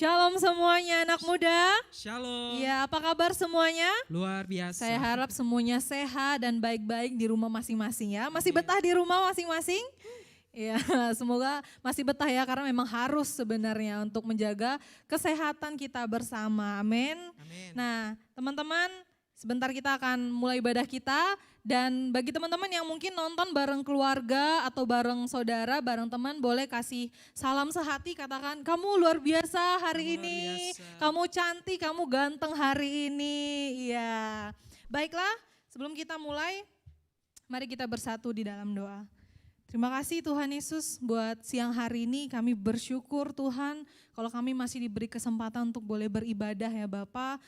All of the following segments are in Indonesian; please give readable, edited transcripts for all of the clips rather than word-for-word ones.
Shalom semuanya anak muda. Shalom. Ya, apa kabar semuanya? Luar biasa. Saya harap semuanya sehat dan baik-baik di rumah masing-masing ya. Masih betah di rumah masing-masing? Ya, semoga masih betah ya karena memang harus sebenarnya untuk menjaga kesehatan kita bersama. Amin. Amin. Nah, teman-teman, sebentar kita akan mulai ibadah kita. Dan bagi teman-teman yang mungkin nonton bareng keluarga atau bareng saudara, bareng teman, boleh kasih salam sehati, katakan kamu luar biasa hari Kamu luar ini, biasa. kamu cantik, kamu ganteng hari ini. Iya. Baiklah, sebelum kita mulai, mari kita bersatu di dalam doa. Terima kasih Tuhan Yesus buat siang hari ini, kami bersyukur Tuhan kalau kami masih diberi kesempatan untuk boleh beribadah ya Bapa.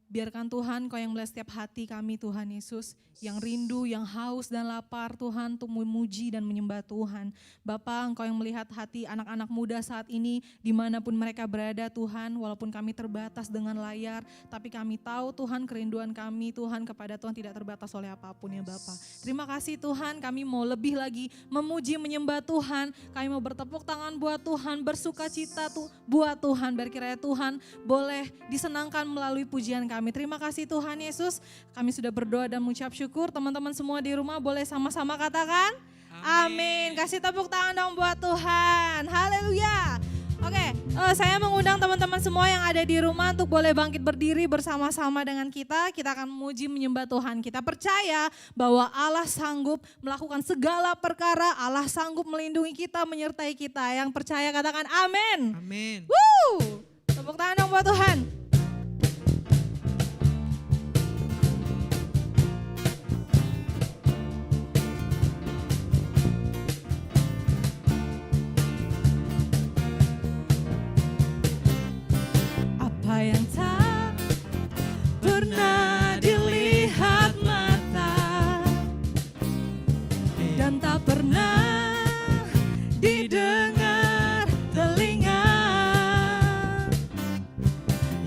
Biarkan Tuhan Kau yang melihat setiap hati kami Tuhan Yesus, yang rindu, yang haus dan lapar Tuhan untuk memuji dan menyembah Tuhan. Bapa, Engkau yang melihat hati anak-anak muda saat ini dimanapun mereka berada Tuhan, walaupun kami terbatas dengan layar, tapi kami tahu Tuhan kerinduan kami Tuhan kepada Tuhan tidak terbatas oleh apapun ya Bapa. Terima kasih Tuhan, kami mau lebih lagi memuji menyembah Tuhan, kami mau bertepuk tangan buat Tuhan, bersuka cita buat Tuhan, biar kiranya Tuhan boleh disenangkan melalui pujian kami. Terima kasih Tuhan Yesus, kami sudah berdoa dan mengucap syukur. Teman-teman semua di rumah boleh sama-sama katakan amin. Kasih tepuk tangan dong buat Tuhan. Haleluya. Oke, saya mengundang teman-teman semua yang ada di rumah untuk boleh bangkit berdiri bersama-sama dengan kita. Kita akan memuji menyembah Tuhan. Kita percaya bahwa Allah sanggup melakukan segala perkara. Allah sanggup melindungi kita, menyertai kita. Yang percaya katakan amin. Amin. Woo! Tepuk tangan dong buat Tuhan. Apa yang tak pernah dilihat mata dan tak pernah didengar telinga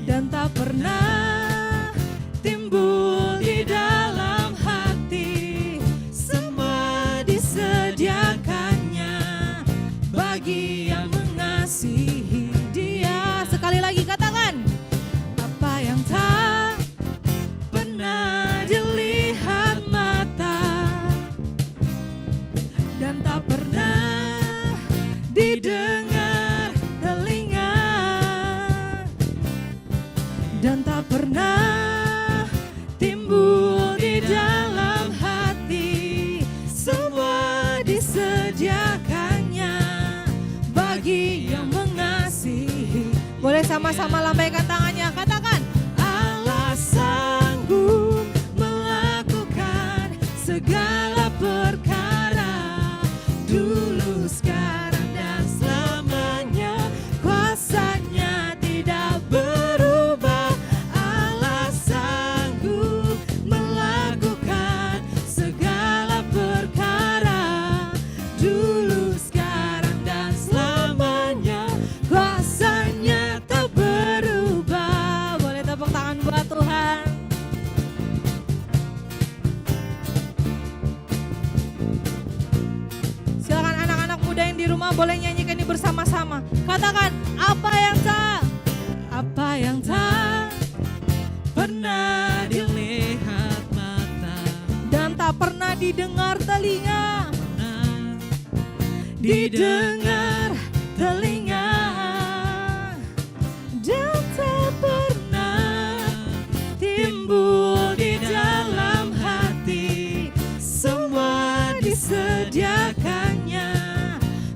dan tak pernah timbul di dalam hati, semua disediakannya bagi yang mengasihi Dia. Sekali lagi katakan, apa yang tak pernah dilihat mata dan tak pernah didengar telinga dan tak pernah timbul di dalam hati, semua disediakannya bagi yang mengasihi. Boleh sama-sama lambaikan tangannya, katakan Allah sanggup melakukan segala perkara, dulu, sekarang, dan selamanya. Kuasanya tidak berubah. Allah sanggup melakukan segala perkara, dulu, sekarang, dan selamanya. Kuasanya tak berubah. Boleh tepuk tangan buat Tuhan. Silakan anak-anak muda yang di rumah boleh nyanyikan ini bersama-sama. Katakan, apa yang tak pernah Dilihat mata, dan tak pernah didengar telinga, nah, didengar telinga, dan tak pernah timbul di dalam hati, semua disediakannya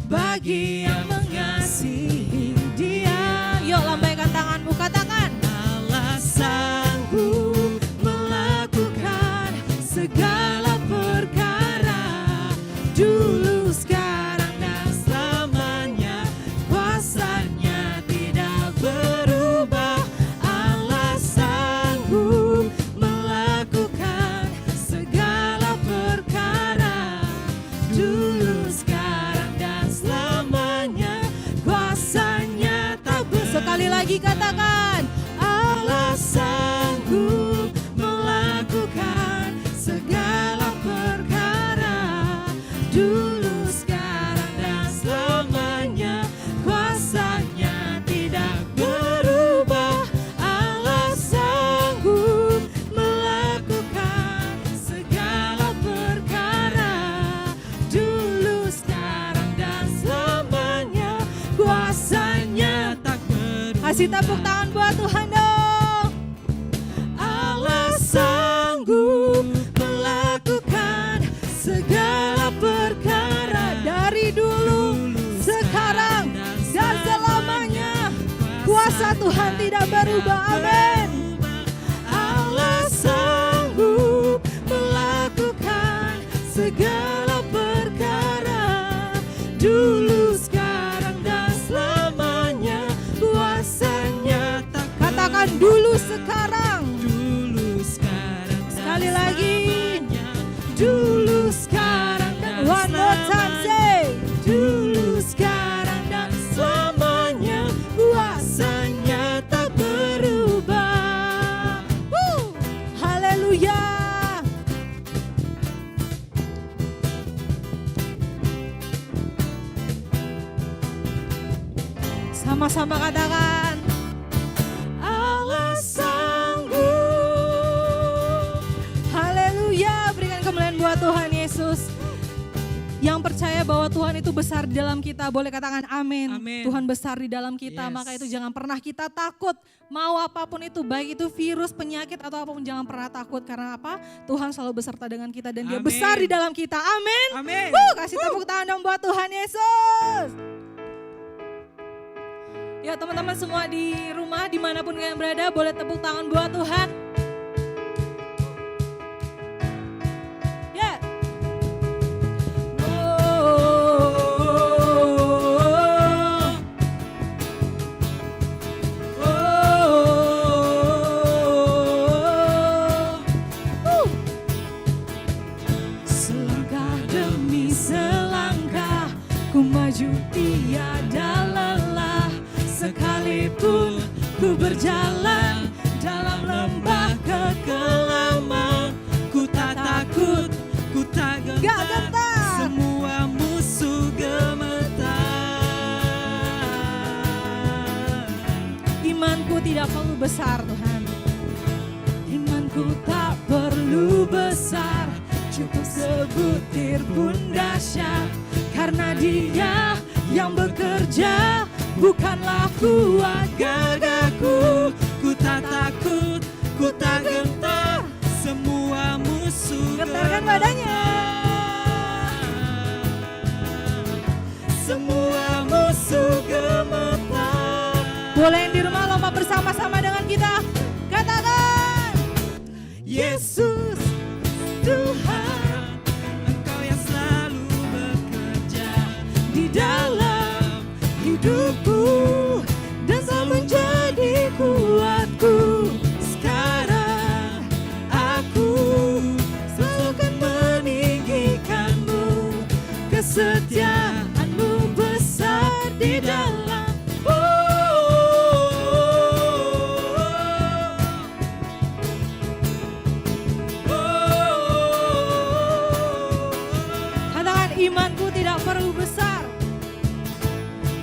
bagi yang mengasihi Dia. Yuk lambaikan tanganmu, katakan Allah sanggup melakukan segala perkara, dulu, sekarang, dan selamanya. Kasih tepuk tangan buat Tuhan dong. Allah sanggup melakukan segala perkara Dari dulu, sekarang, dan selamanya. Kuasa Tuhan tidak berubah. Amin. Allah sanggup melakukan segala perkara dulu, sekarang, dan selamanya. Kuasanya tak Katakan dulu, sekarang. dulu, sekarang, dan Sekali lagi. selamanya. Dulu, sekarang, dan one more time say. Dulu, sekarang, dan selamanya. Kuasanya tak berubah. Haleluya. Sama-sama katakan. Allah sanggup. Haleluya. Berikan kemuliaan buat Tuhan Yesus. Yang percaya bahwa Tuhan itu besar di dalam kita, boleh katakan amin. Amin. Tuhan besar di dalam kita, Yes. maka itu jangan pernah kita takut. Mau apapun itu, baik itu virus, penyakit atau apapun, jangan pernah takut. Karena apa? Tuhan selalu beserta dengan kita dan Dia Amin. besar di dalam kita. Amin. Amin. Kasih tepuk tangan dong buat Tuhan Yesus. Ya teman-teman semua di rumah, dimanapun kalian berada, boleh tepuk tangan buat Tuhan. Ya. Selangkah demi selangkah ku maju tiada lelah, sekalipun ku berjalan dalam lembah Kekelaman, ku tak takut, ku tak Gak gentar, gentar. semua musuh gemetar. Imanku tidak perlu besar Tuhan. Imanku tak perlu besar, cukup sebutir pun dahsyat. Karena Dia yang bekerja, bukanlah kuat Gagahku, ku tak takut, ku tak gentar, semua musuh Getarkan badannya. Semua musuh gemetar. Boleh yang di rumah lomba bersama-sama dengan kita. Katakan Yesus Tuhan, Engkau yang selalu bekerja di dalam hidupku dan selalu menjadi kuatku. Sekarang aku selalu akan meninggikanmu, kesetiaanmu besar di dalam. Katakan imanku tidak perlu besar.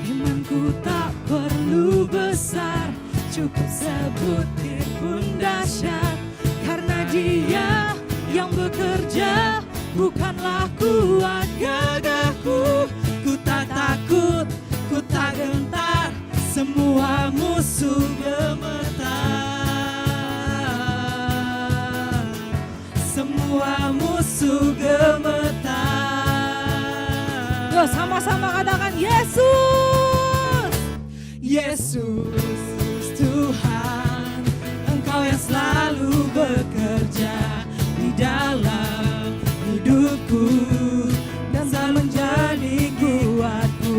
Imanku tak perlu besar, cukup sebutir pun dahsyat. Karena Dia yang bekerja, bukanlah kuat Gagahku, ku tak takut, ku tak gentar, semua musuh gemetar. Semua musuh gemetar. Yo, sama-sama katakan Yesus. Yesus Tuhan, Engkau yang selalu bekerja di dalam hidupku dan selalu menjadi kuatku.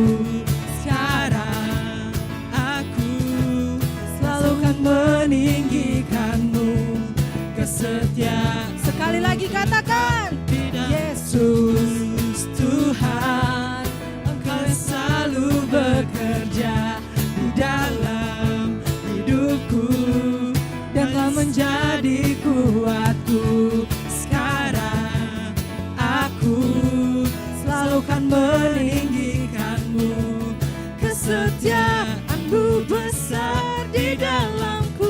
Sekarang aku selalu akan meninggikanmu, kesetiaan. Sekali lagi katakan Yesus Tuhan, Engkau yang selalu bekerja di dalam hidupku dan telah menjadi kuatku. Sekarang aku selalu akan meninggikanmu, kesetiaanmu besar di dalamku.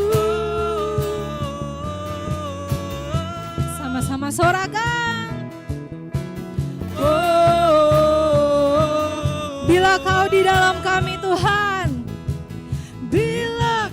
sama-sama sorakan. Bila Kau di dalam kami Tuhan, bila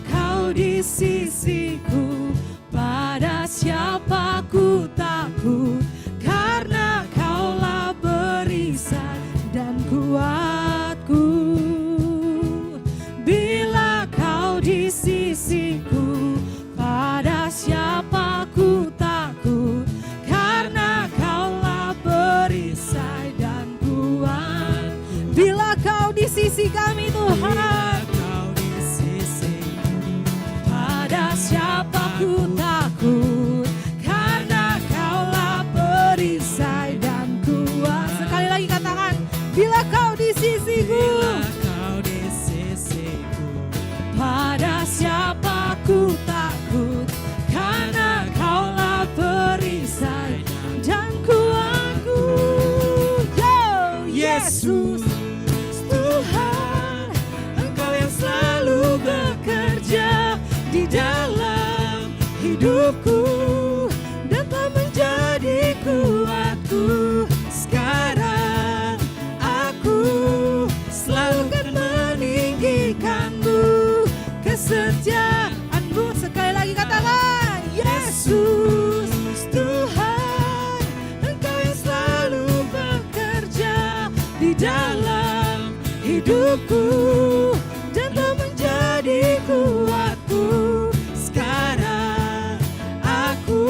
hidupku dan telah menjadi kuatku. Sekarang aku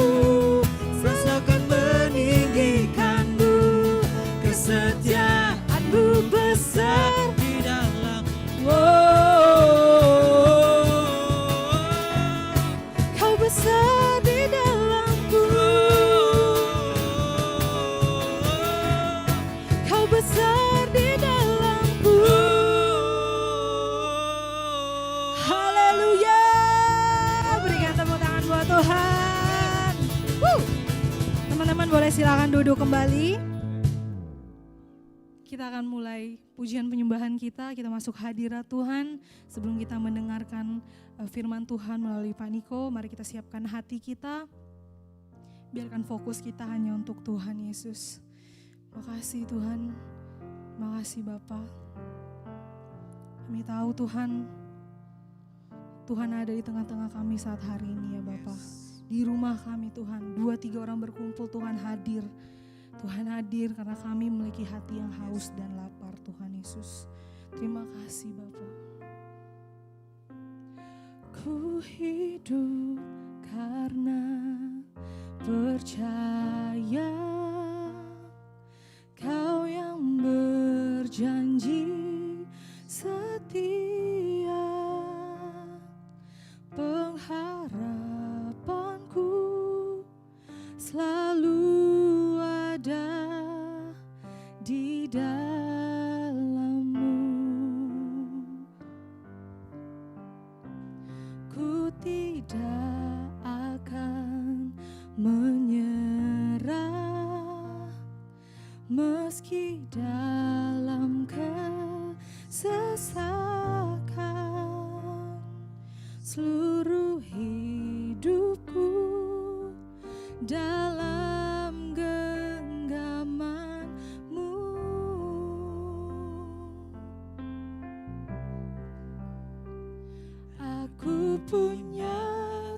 selalu akan meninggikanmu, kesetiaanmu besar di dalam. Kau besar di dalamku, Kau besar di dalamku. Haleluya. Berikan tepuk tangan buat Tuhan. Teman-teman boleh silakan duduk kembali. Kita akan mulai pujian penyembahan kita masuk hadirat Tuhan. Sebelum kita mendengarkan firman Tuhan melalui Pak Niko, mari kita siapkan hati kita. Biarkan fokus kita hanya untuk Tuhan Yesus. Makasih Tuhan, makasih Bapa. Kami tahu Tuhan, Tuhan ada di tengah-tengah kami saat hari ini ya Bapa. Di rumah kami Tuhan, 2-3 orang berkumpul Tuhan hadir. Tuhan hadir karena kami memiliki hati yang haus dan lapar Tuhan Yesus. Terima kasih Bapa. Ku hidup karena percaya Kau yang berjanji setia, pengharapanku selalu ada di dalam-Mu. Ku tidak akan menyerah meski dalam kesesakan. Seluruh hidupku dalam genggaman-Mu. Aku punya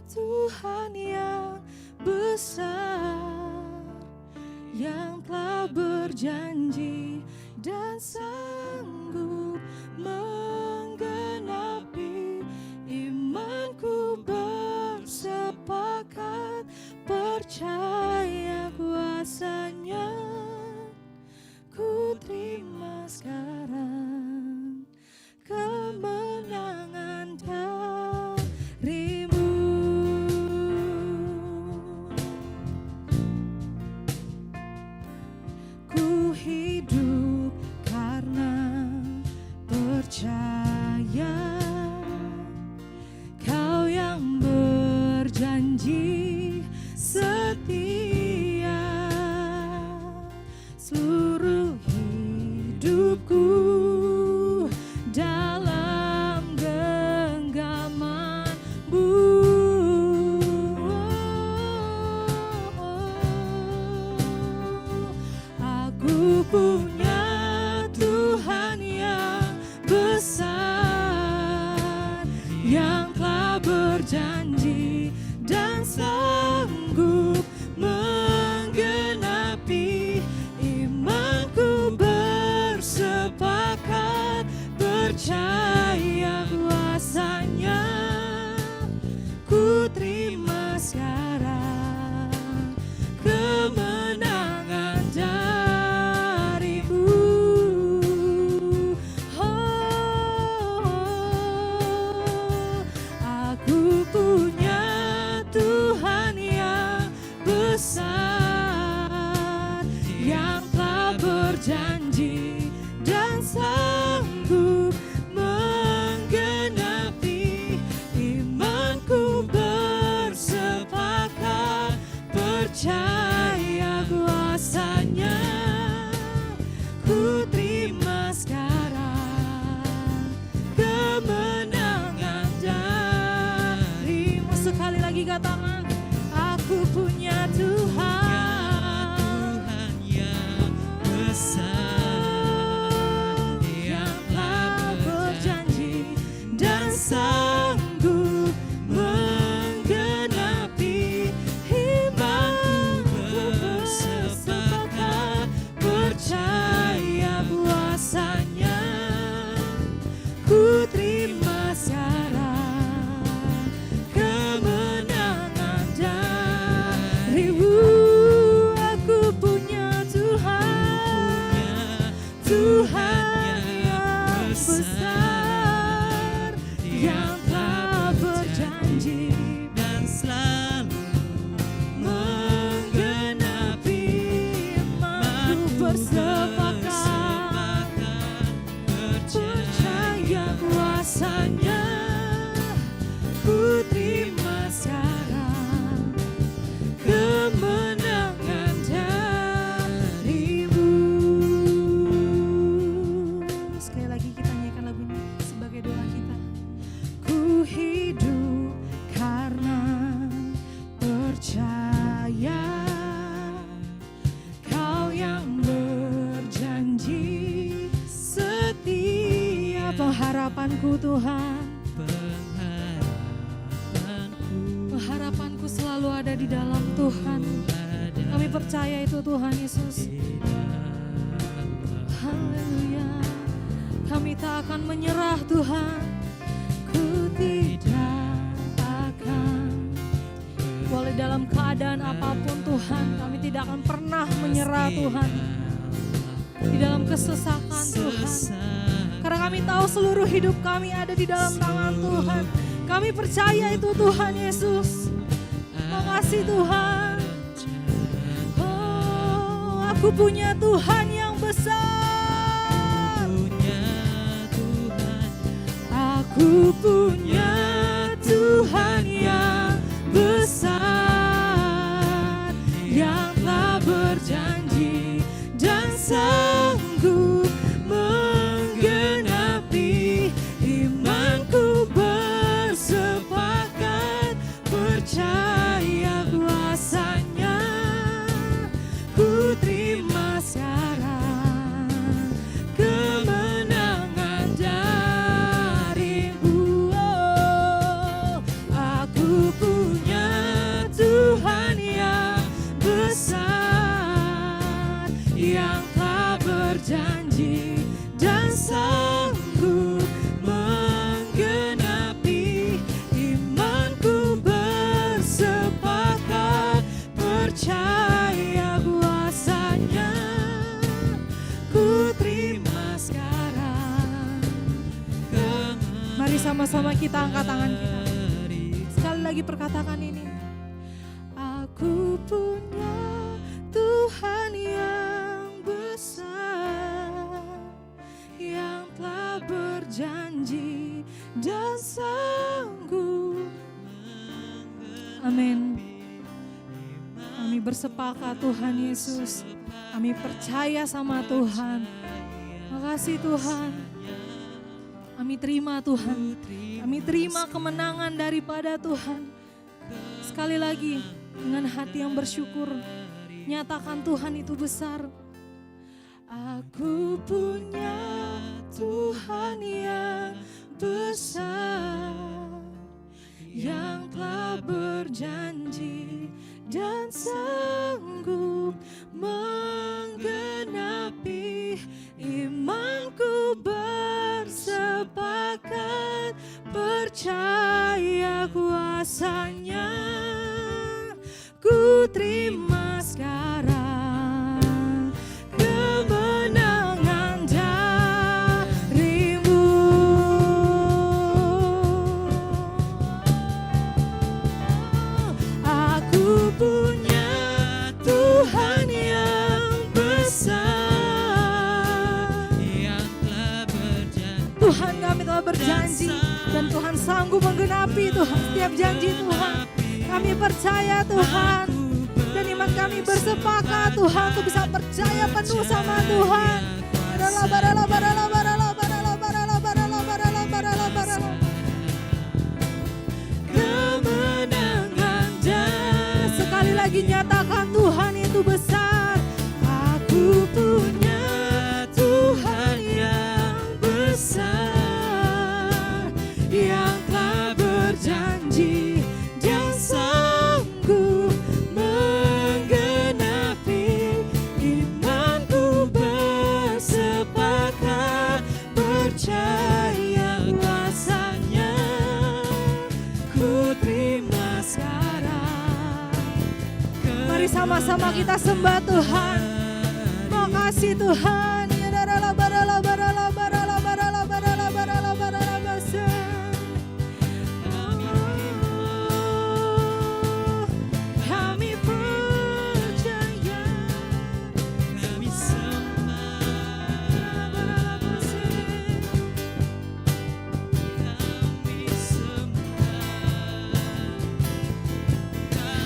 Tuhan yang besar, yang telah berjanji dan sanggup menggenapi. Imanku bersepakat, percaya kuasa-Nya. Ku terima sekarang kemenangan dari-Mu. Ku hidup karena percaya Kau yang berjanji setia. Seluruh hidupku dalam genggaman-Mu. Aku punya Tuhan yang besar, yang telah berjanji dan sanggup menggenapi. Imanku bersepakat, percaya kuasa-Nya. Ku terima sekarang kemenangan dari-Mu. Aku punya Tuhan yang besar, yang telah berjanji dan sanggup menggenapi. Imanku bersepakat, percaya kuasa-Nya. Ku terima sekarang kemenangan dari-Mu. Sekali lagi katakan, aku punya Tuhan yang besar, yang telah berjanji dan sanggup menggenapi. Imanku pengharapanku Tuhan. Pengharapanku selalu ada di dalam Tuhan. Kami percaya itu Tuhan Yesus. Haleluya. Kami tak akan menyerah Tuhan. Ku tidak akan. Walau dalam keadaan apapun Tuhan, kami tidak akan pernah menyerah Tuhan. Di dalam kesesakan Tuhan. Karena kami tahu seluruh hidup kami ada di dalam tangan Tuhan. Kami percaya itu Tuhan Yesus. Makasih Tuhan. Oh, aku punya Tuhan yang besar. Aku punya Tuhan yang besar, yang telah berjanji dan sanggup menggenapi imanku, bersepakat percaya kuasanya. Ku terima sekarang kemenangan darimu. Oh, aku punya Tuhan yang besar, yang telah berjanji dan sanggup menggenapi imanku, bersepakat percaya kuasanya. Ku terima sekarang. Mari sama-sama kita angkat tangan kita. Sekali lagi perkatakan ini. Aku punya Tuhan yang besar, yang telah berjanji dan sanggup. Amin. Kami bersepakat Tuhan Yesus. Kami percaya sama Tuhan. Makasih Tuhan. Kami terima Tuhan. Kami terima kemenangan daripada Tuhan. Sekali lagi dengan hati yang bersyukur, nyatakan Tuhan itu besar. Aku punya Tuhan yang besar, yang telah berjanji dan sanggup menggenapi imanku, bersepakat percaya kuasanya. Ku terima sekarang kemenangan darimu. Aku punya Tuhan yang besar, yang telah berjanji. Tuhan, kami telah berjanji dan Tuhan sanggup menggenapi Tuhan setiap janji Tuhan. Kami percaya Tuhan, dan iman kami bersepakat Tuhan untuk bisa percaya penuh sama Tuhan. Kemenangan dan sekali lagi nyatakan Tuhan itu besar. Aku punya Tuhan yang besar, yang telah berjanji dan sanggup menggenapi imanku, bersepakat percaya kuasanya. Ku terima sekarang. Mari sama-sama kita sembah Tuhan. Makasih Tuhan. Kami percaya, kami sembah,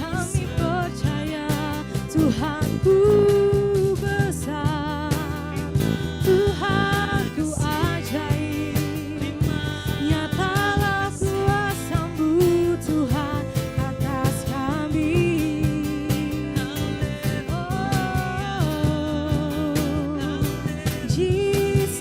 kami percaya Tuhanku besar, Tuhanku ajaib, nyatalah kuasa-Mu Tuhan atas kami. Oh, Jesus,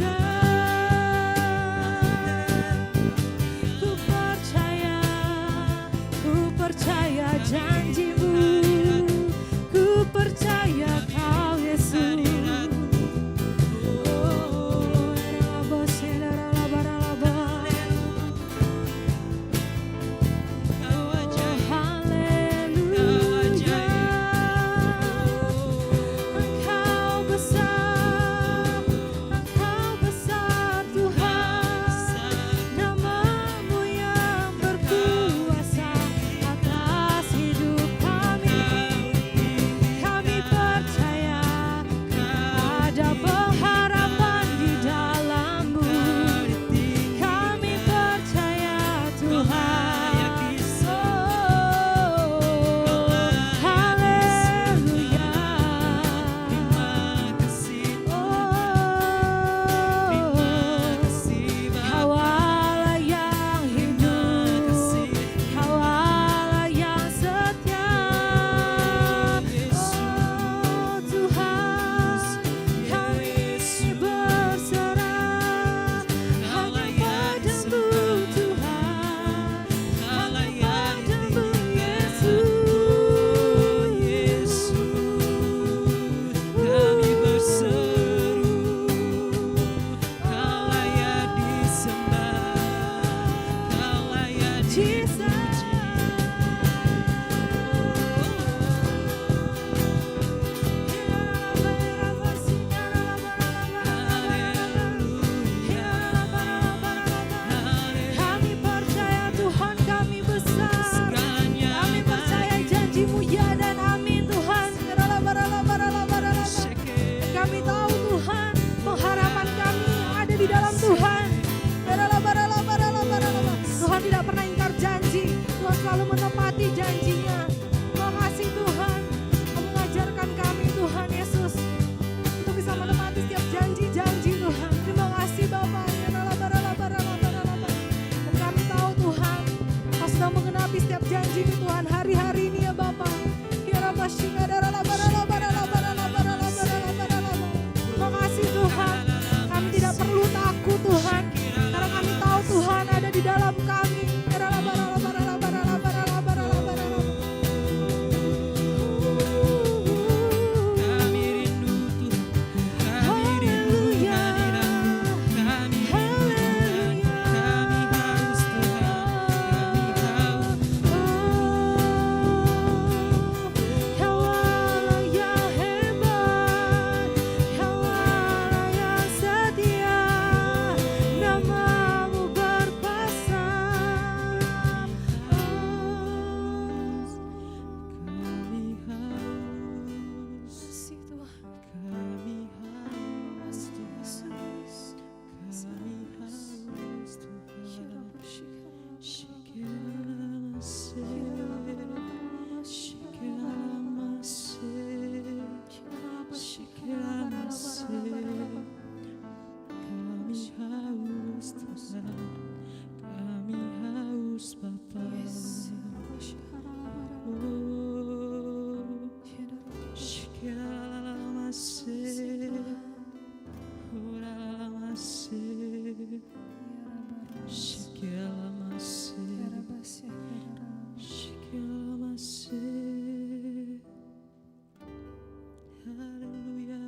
Haleluya.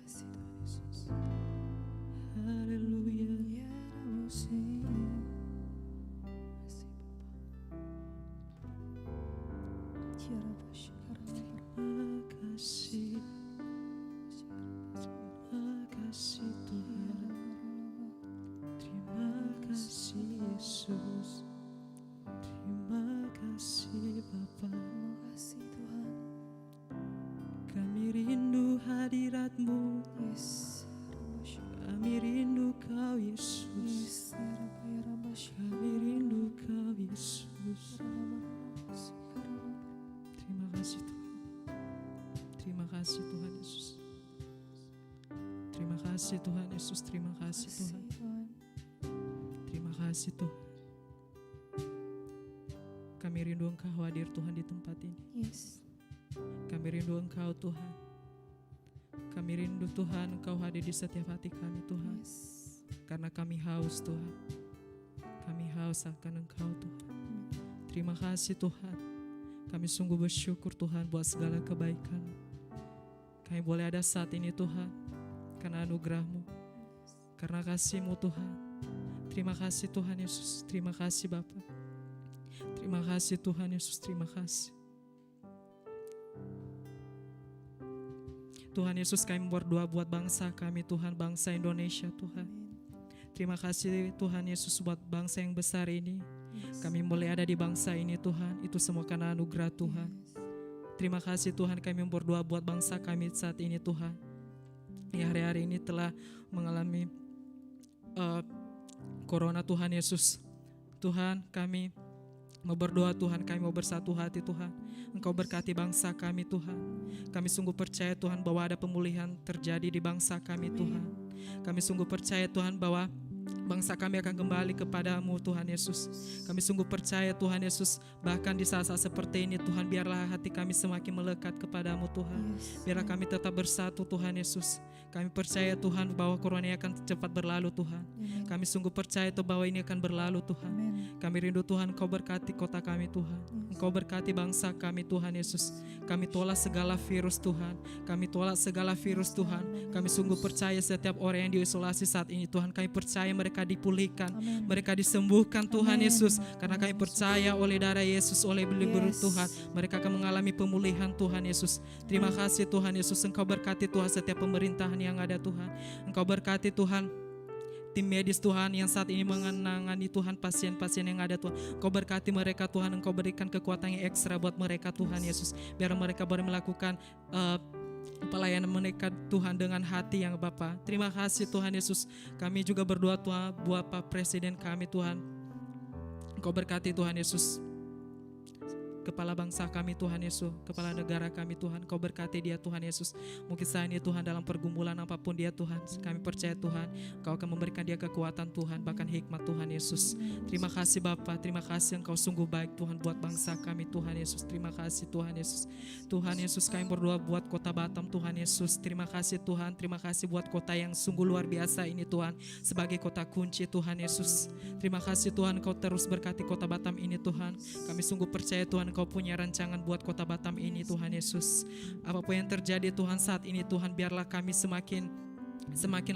Kasih Tuhan Yesus. Haleluya. Ya Rabusi. Kasih Bapa. Ya Rabusi. Terima kasih. Terima kasih Tuhan. Terima kasih Yesus. Terima kasih Bapa. Terima kasih Tuhan. Kami rindu hadirat-Mu. Yes. Rabusi. Kami rindu Kau Yesus. Yes. Ya Rabba, ya Rabusi. Kami rindu Kau Yesus. Rabusi. Terima kasih Tuhan. Terima kasih Tuhan Yesus. Terima kasih Tuhan Yesus. Terima kasih Tuhan. Tuhan. Terima kasih Tuhan. Kami rindu Engkau hadir Tuhan di tempat ini. Yes. Kami rindu Engkau Tuhan. Kami rindu Tuhan Engkau hadir di setiap hati kami Tuhan. Yes. Karena kami haus Tuhan. Kami haus akan Engkau Tuhan. Terima kasih Tuhan. Kami sungguh bersyukur Tuhan buat segala kebaikan. Kami boleh ada saat ini Tuhan. Karena anugerah-Mu. Karena kasih-Mu Tuhan. Terima kasih Tuhan Yesus. Terima kasih Bapa. Terima kasih Tuhan Yesus. Terima kasih. Tuhan Yesus, kami berdoa buat bangsa kami Tuhan, bangsa Indonesia Tuhan. Terima kasih Tuhan Yesus buat bangsa yang besar ini. Kami boleh ada di bangsa ini Tuhan, itu semua karena anugerah Tuhan. Terima kasih Tuhan, kami berdoa buat bangsa kami saat ini Tuhan, yang hari-hari ini telah mengalami corona Tuhan Yesus. Tuhan, kami mau berdoa Tuhan, kami mau bersatu hati Tuhan. Engkau berkati bangsa kami Tuhan. Kami sungguh percaya Tuhan bahwa ada pemulihan terjadi di bangsa kami Tuhan. Kami sungguh percaya Tuhan bahwa bangsa kami akan kembali kepadamu Tuhan Yesus. Kami sungguh percaya Tuhan Yesus, bahkan di saat-saat seperti ini Tuhan, biarlah hati kami semakin melekat kepadamu Tuhan. Biarlah kami tetap bersatu Tuhan Yesus. Kami percaya Tuhan bahwa corona akan cepat berlalu Tuhan. Kami sungguh percaya Tuhan bahwa ini akan berlalu Tuhan. Kami rindu Tuhan, Engkau berkati kota kami Tuhan. Engkau berkati bangsa kami Tuhan Yesus. Kami tolak segala virus Tuhan. Kami tolak segala virus Tuhan. Kami sungguh percaya setiap orang yang diisolasi saat ini Tuhan, kami percaya mereka dipulihkan, mereka disembuhkan Tuhan Yesus. Karena kami percaya oleh darah Yesus, oleh beli-beli Tuhan, mereka akan mengalami pemulihan Tuhan Yesus. Terima kasih Tuhan Yesus. Engkau berkati Tuhan setiap pemerintahan yang ada Tuhan. Engkau berkati Tuhan tim medis Tuhan yang saat ini menangani Tuhan pasien-pasien yang ada Tuhan. Engkau berkati mereka Tuhan. Engkau berikan kekuatan yang ekstra buat mereka Tuhan Yesus. Biar mereka boleh melakukan pelayanan mereka Tuhan dengan hati yang Bapa. Terima kasih Tuhan Yesus. Kami juga berdoa Tuhan buat Pak Presiden kami Tuhan. Engkau berkati Tuhan Yesus kepala bangsa kami Tuhan Yesus, kepala negara kami Tuhan. Kau berkati dia Tuhan Yesus. Mungkin saat ini Tuhan dalam pergumulan apapun dia Tuhan, kami percaya Tuhan Kau akan memberikan dia kekuatan Tuhan, bahkan hikmat Tuhan Yesus. Terima kasih Bapa, terima kasih Engkau sungguh baik Tuhan buat bangsa kami Tuhan Yesus. Terima kasih Tuhan Yesus. Tuhan Yesus, kami berdoa buat kota Batam Tuhan Yesus. Terima kasih Tuhan, terima kasih buat kota yang sungguh luar biasa ini Tuhan, sebagai kota kunci Tuhan Yesus. Terima kasih Tuhan, Kau terus berkati kota Batam ini Tuhan. Kami sungguh percaya Tuhan Kau punya rancangan buat kota Batam ini Tuhan Yesus. Apapun yang terjadi Tuhan saat ini Tuhan, biarlah kami semakin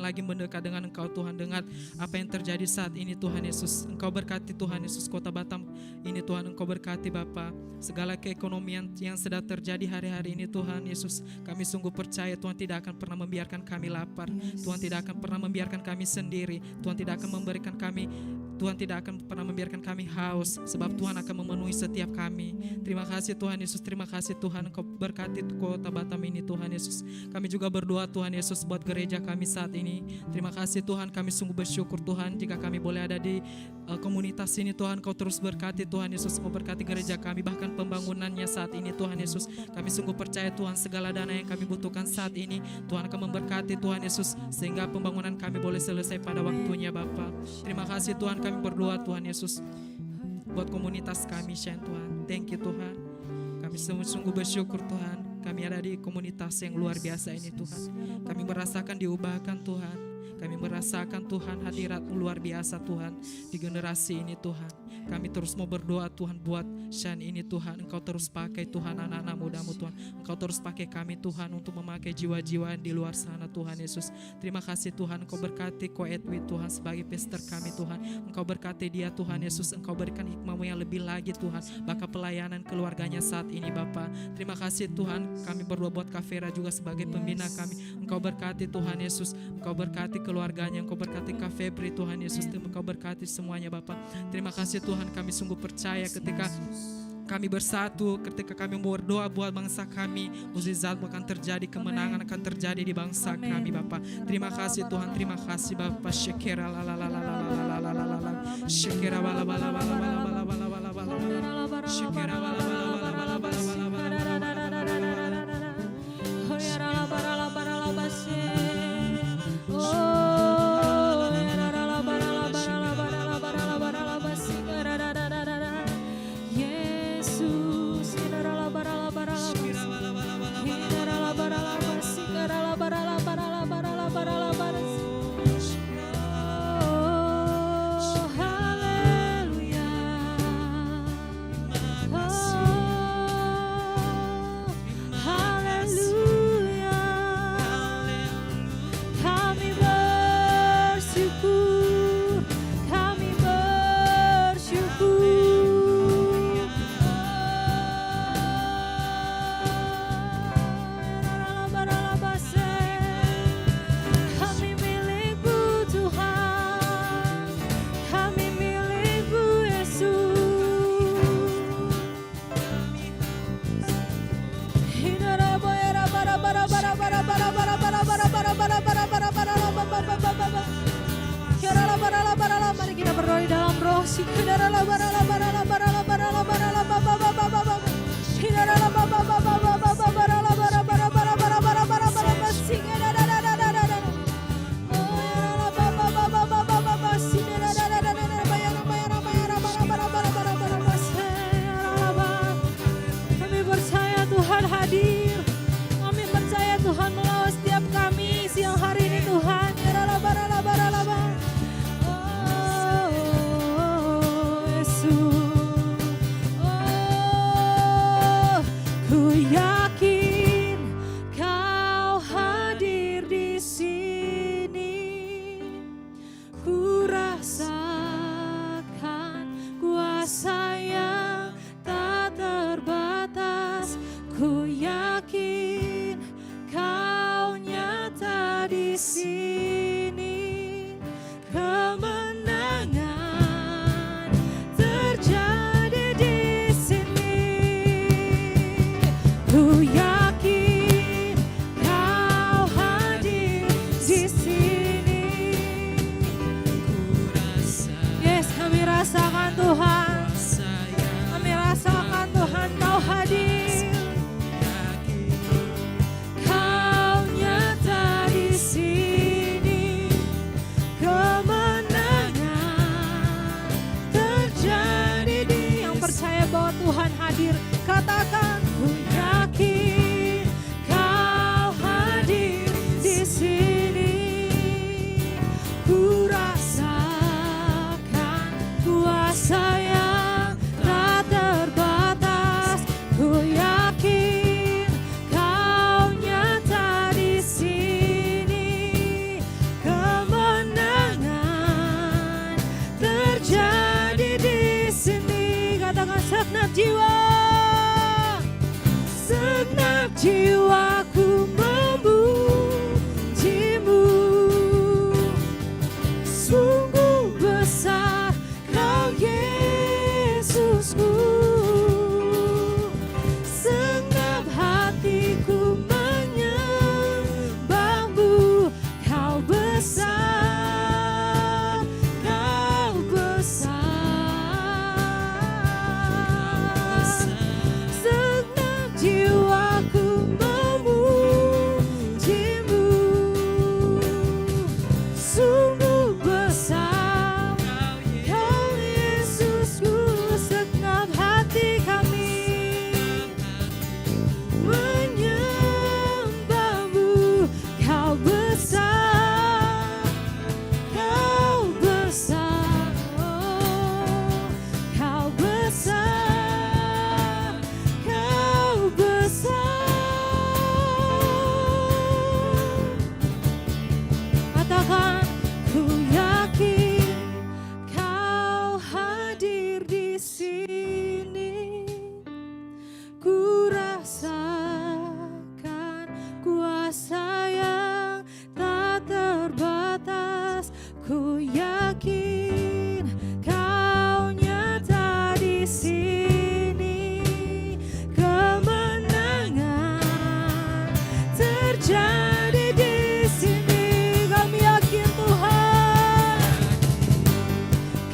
lagi mendekat dengan Engkau Tuhan, dengan apa yang terjadi saat ini Tuhan Yesus. Engkau berkati Tuhan Yesus kota Batam ini Tuhan. Engkau berkati Bapa segala keekonomian yang sedang terjadi hari-hari ini Tuhan Yesus. Kami sungguh percaya Tuhan tidak akan pernah membiarkan kami lapar. Tuhan tidak akan pernah membiarkan kami sendiri. Tuhan tidak akan memberikan kami, Tuhan tidak akan pernah membiarkan kami haus, sebab Tuhan akan memenuhi setiap kami. Terima kasih Tuhan Yesus, terima kasih Tuhan Engkau berkati kota Batam ini Tuhan Yesus. Kami juga berdoa Tuhan Yesus buat gereja kami saat ini. Terima kasih Tuhan, kami sungguh bersyukur Tuhan jika kami boleh ada di komunitas ini Tuhan. Kau terus berkati Tuhan Yesus, Kau berkati gereja kami, bahkan pembangunannya saat ini Tuhan Yesus. Kami sungguh percaya Tuhan segala dana yang kami butuhkan saat ini Tuhan akan memberkati Tuhan Yesus, sehingga pembangunan kami boleh selesai pada waktunya Bapa. Terima kasih Tuhan, kami berdoa Tuhan Yesus buat komunitas kami Shen Tuhan. Thank you Tuhan. Kami sungguh bersyukur Tuhan, kami ada di komunitas yang luar biasa ini Tuhan. Kami merasakan diubahkan Tuhan. Kami merasakan Tuhan hadirat-Mu luar biasa Tuhan di generasi ini Tuhan. Kami terus mau berdoa Tuhan buat Shan ini Tuhan. Engkau terus pakai Tuhan anak-anak mudamu Tuhan. Engkau terus pakai kami Tuhan untuk memakai jiwa-jiwa di luar sana Tuhan Yesus. Terima kasih Tuhan, Engkau berkati Ko Edwin Tuhan sebagai pastor kami Tuhan. Engkau berkati dia Tuhan Yesus. Engkau berikan hikmah-Mu yang lebih lagi Tuhan. Bahkan pelayanan keluarganya saat ini Bapa. Terima kasih Tuhan, kami berdoa buat Kak Vera juga sebagai pembina kami. Engkau berkati Tuhan Yesus. Engkau berkati keluarganya. Engkau berkati Kak Febri Tuhan Yesus. Engkau berkati semuanya Bapa. Terima kasih Tuhan, kami sungguh percaya ketika kami bersatu, ketika kami berdoa buat bangsa kami, mukjizat akan terjadi, kemenangan akan terjadi di bangsa kami Bapa. Terima kasih Tuhan, terima kasih Bapa. Syekera la la la la la la la la la la. Syekera bala bala bala bala bala bala bala bala. Syekera bala bala bala bala bala bala Mari kita berdoa di dalam roh. Kami percaya Tuhan hadir. Kami percaya Tuhan melawat setiap kami siang hari ini Tuhan. Katakan, ku yakin Kau hadir di sini. Ku rasakan kuasa yang tak terbatas. Ku yakin Kau nyata di sini. Kemenangan terjadi di sini. Katakan, segenap jiwa. Segenap jiwaku memujimu. Sungguh besar Kau Yesusku. Segenap hatiku menyembahmu. Kau besar, Kau besar. Jiwaku yakin Kau nyata di sini, kemenangan terjadi di sini. Kami yakin Tuhan,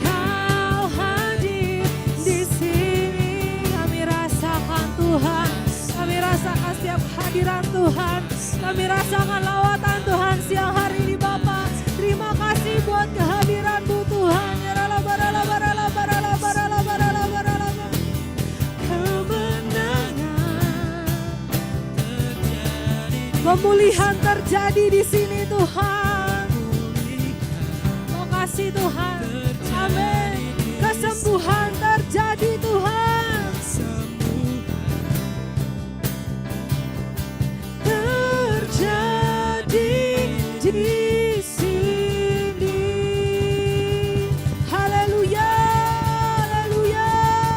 Kau hadir di sini. Kami rasakan Tuhan, kami rasakan setiap hadiran Tuhan, kami rasakan lawatan Tuhan siang hari ini Bapa. Terima kasih buat kehadiran-Mu Tuhan. Kemenangan, pemulihan terjadi di sini Tuhan. Terima kasih Tuhan. Amin. Kesembuhan terjadi Tuhan. Terjadi di sini. Haleluya, haleluya,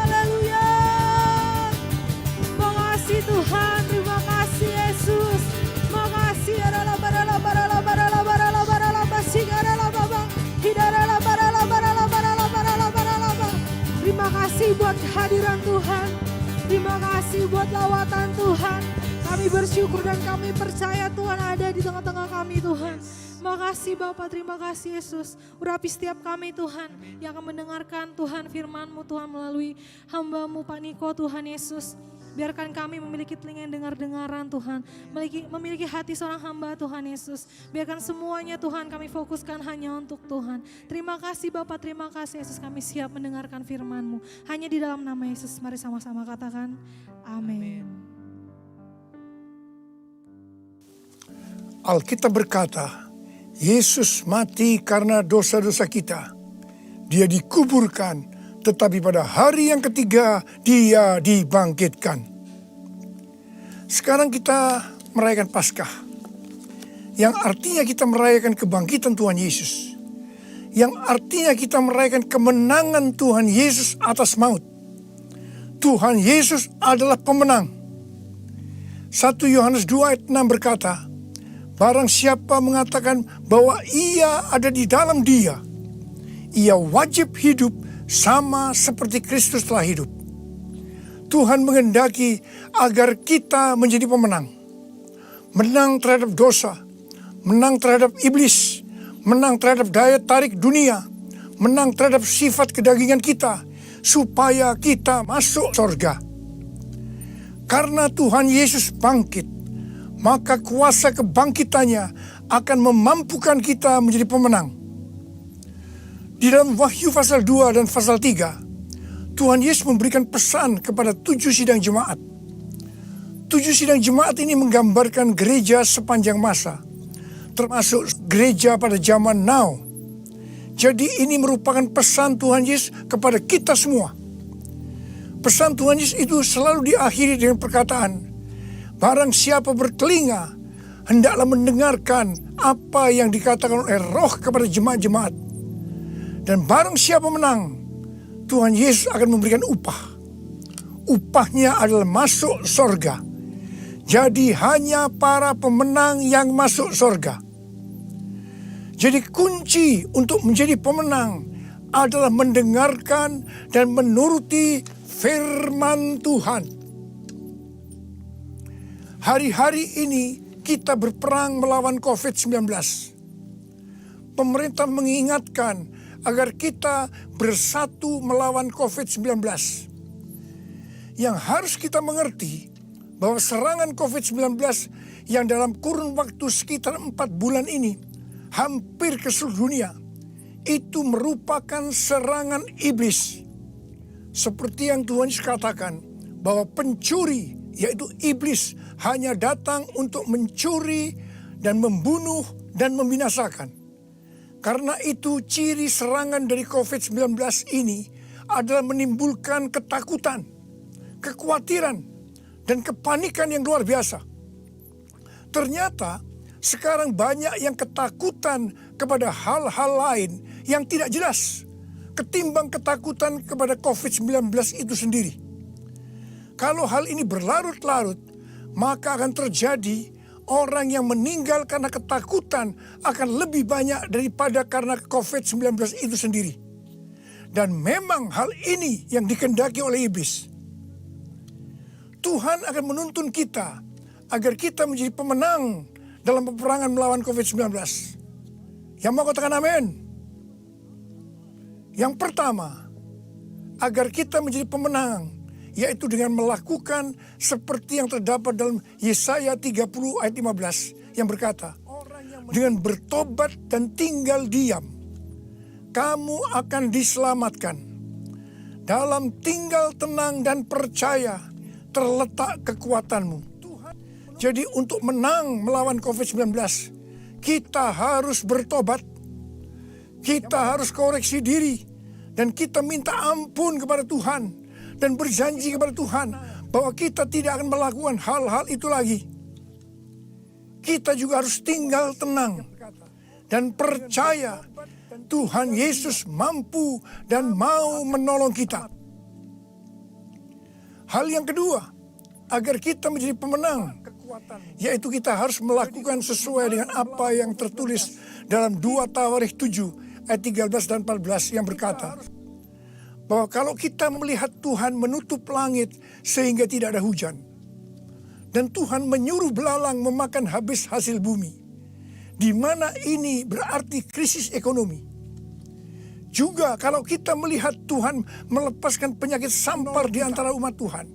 haleluya. Terima kasih Tuhan, terima kasih Yesus. Terima kasih terima kasih buat kehadiran Tuhan. Terima kasih buat lawatan Tuhan. Kami bersyukur dan kami percaya Tuhan ada di tengah-tengah kami Tuhan. Terima kasih Bapak, terima kasih Yesus. Urapi setiap kami Tuhan yang akan mendengarkan Tuhan firman-Mu Tuhan melalui hamba-Mu Pak Niko Tuhan Yesus. Biarkan kami memiliki telinga yang dengar-dengaran Tuhan. Memiliki hati seorang hamba Tuhan Yesus. Biarkan semuanya Tuhan kami fokuskan hanya untuk Tuhan. Terima kasih Bapak, terima kasih Yesus. Kami siap mendengarkan firman-Mu. Hanya di dalam nama Yesus. Mari sama-sama katakan amin. Alkitab berkata, Yesus mati karena dosa-dosa kita. Dia dikuburkan, tetapi pada hari yang ketiga Dia dibangkitkan. Sekarang kita merayakan Paskah, yang artinya kita merayakan kebangkitan Tuhan Yesus, yang artinya kita merayakan kemenangan Tuhan Yesus atas maut. Tuhan Yesus adalah pemenang. 1 Yohanes 2 ayat 6 berkata, barang siapa mengatakan bahwa ia ada di dalam Dia, ia wajib hidup sama seperti Kristus telah hidup. Tuhan menghendaki agar kita menjadi pemenang. Menang terhadap dosa, menang terhadap iblis, menang terhadap daya tarik dunia, menang terhadap sifat kedagingan kita, supaya kita masuk surga. Karena Tuhan Yesus bangkit, maka kuasa kebangkitannya akan memampukan kita menjadi pemenang. Di dalam Wahyu pasal 2 dan pasal 3, Tuhan Yesus memberikan pesan kepada 7 sidang jemaat. 7 sidang jemaat ini menggambarkan gereja sepanjang masa, termasuk gereja pada zaman now. Jadi ini merupakan pesan Tuhan Yesus kepada kita semua. Pesan Tuhan Yesus itu selalu diakhiri dengan perkataan, barang siapa bertelinga, hendaklah mendengarkan apa yang dikatakan oleh Roh kepada jemaat-jemaat. Dan barang siapa menang, Tuhan Yesus akan memberikan upah. Upahnya adalah masuk surga. Jadi hanya para pemenang yang masuk surga. Jadi kunci untuk menjadi pemenang adalah mendengarkan dan menuruti firman Tuhan. Hari-hari ini kita berperang melawan COVID-19. Pemerintah mengingatkan agar kita bersatu melawan COVID-19. Yang harus kita mengerti bahwa serangan COVID-19 yang dalam kurun waktu sekitar 4 bulan ini hampir ke seluruh dunia, itu merupakan serangan iblis. Seperti yang Tuhan Yesus katakan, bahwa pencuri, yaitu iblis, hanya datang untuk mencuri dan membunuh dan membinasakan. Karena itu ciri serangan dari COVID-19 ini adalah menimbulkan ketakutan, kekhawatiran, dan kepanikan yang luar biasa. Ternyata sekarang banyak yang ketakutan kepada hal-hal lain yang tidak jelas ketimbang ketakutan kepada COVID-19 itu sendiri. Kalau hal ini berlarut-larut, maka akan terjadi orang yang meninggal karena ketakutan akan lebih banyak daripada karena COVID-19 itu sendiri. Dan memang hal ini yang dikehendaki oleh iblis. Tuhan akan menuntun kita agar kita menjadi pemenang dalam peperangan melawan COVID-19. Yang mau katakan amin? Yang pertama, agar kita menjadi pemenang, yaitu dengan melakukan seperti yang terdapat dalam Yesaya 30 ayat 15 yang berkata, dengan bertobat dan tinggal diam, kamu akan diselamatkan. Dalam tinggal tenang dan percaya terletak kekuatanmu. Jadi untuk menang melawan COVID-19, kita harus bertobat. Kita harus koreksi diri. Dan kita minta ampun kepada Tuhan. Dan berjanji kepada Tuhan bahwa kita tidak akan melakukan hal-hal itu lagi. Kita juga harus tinggal tenang dan percaya Tuhan Yesus mampu dan mau menolong kita. Hal yang kedua, agar kita menjadi pemenang, yaitu kita harus melakukan sesuai dengan apa yang tertulis dalam 2 Tawarikh 7 ayat 13 dan 14 yang berkata, bahwa kalau kita melihat Tuhan menutup langit sehingga tidak ada hujan, dan Tuhan menyuruh belalang memakan habis hasil bumi, di mana ini berarti krisis ekonomi. Juga kalau kita melihat Tuhan melepaskan penyakit sampar di antara umat Tuhan,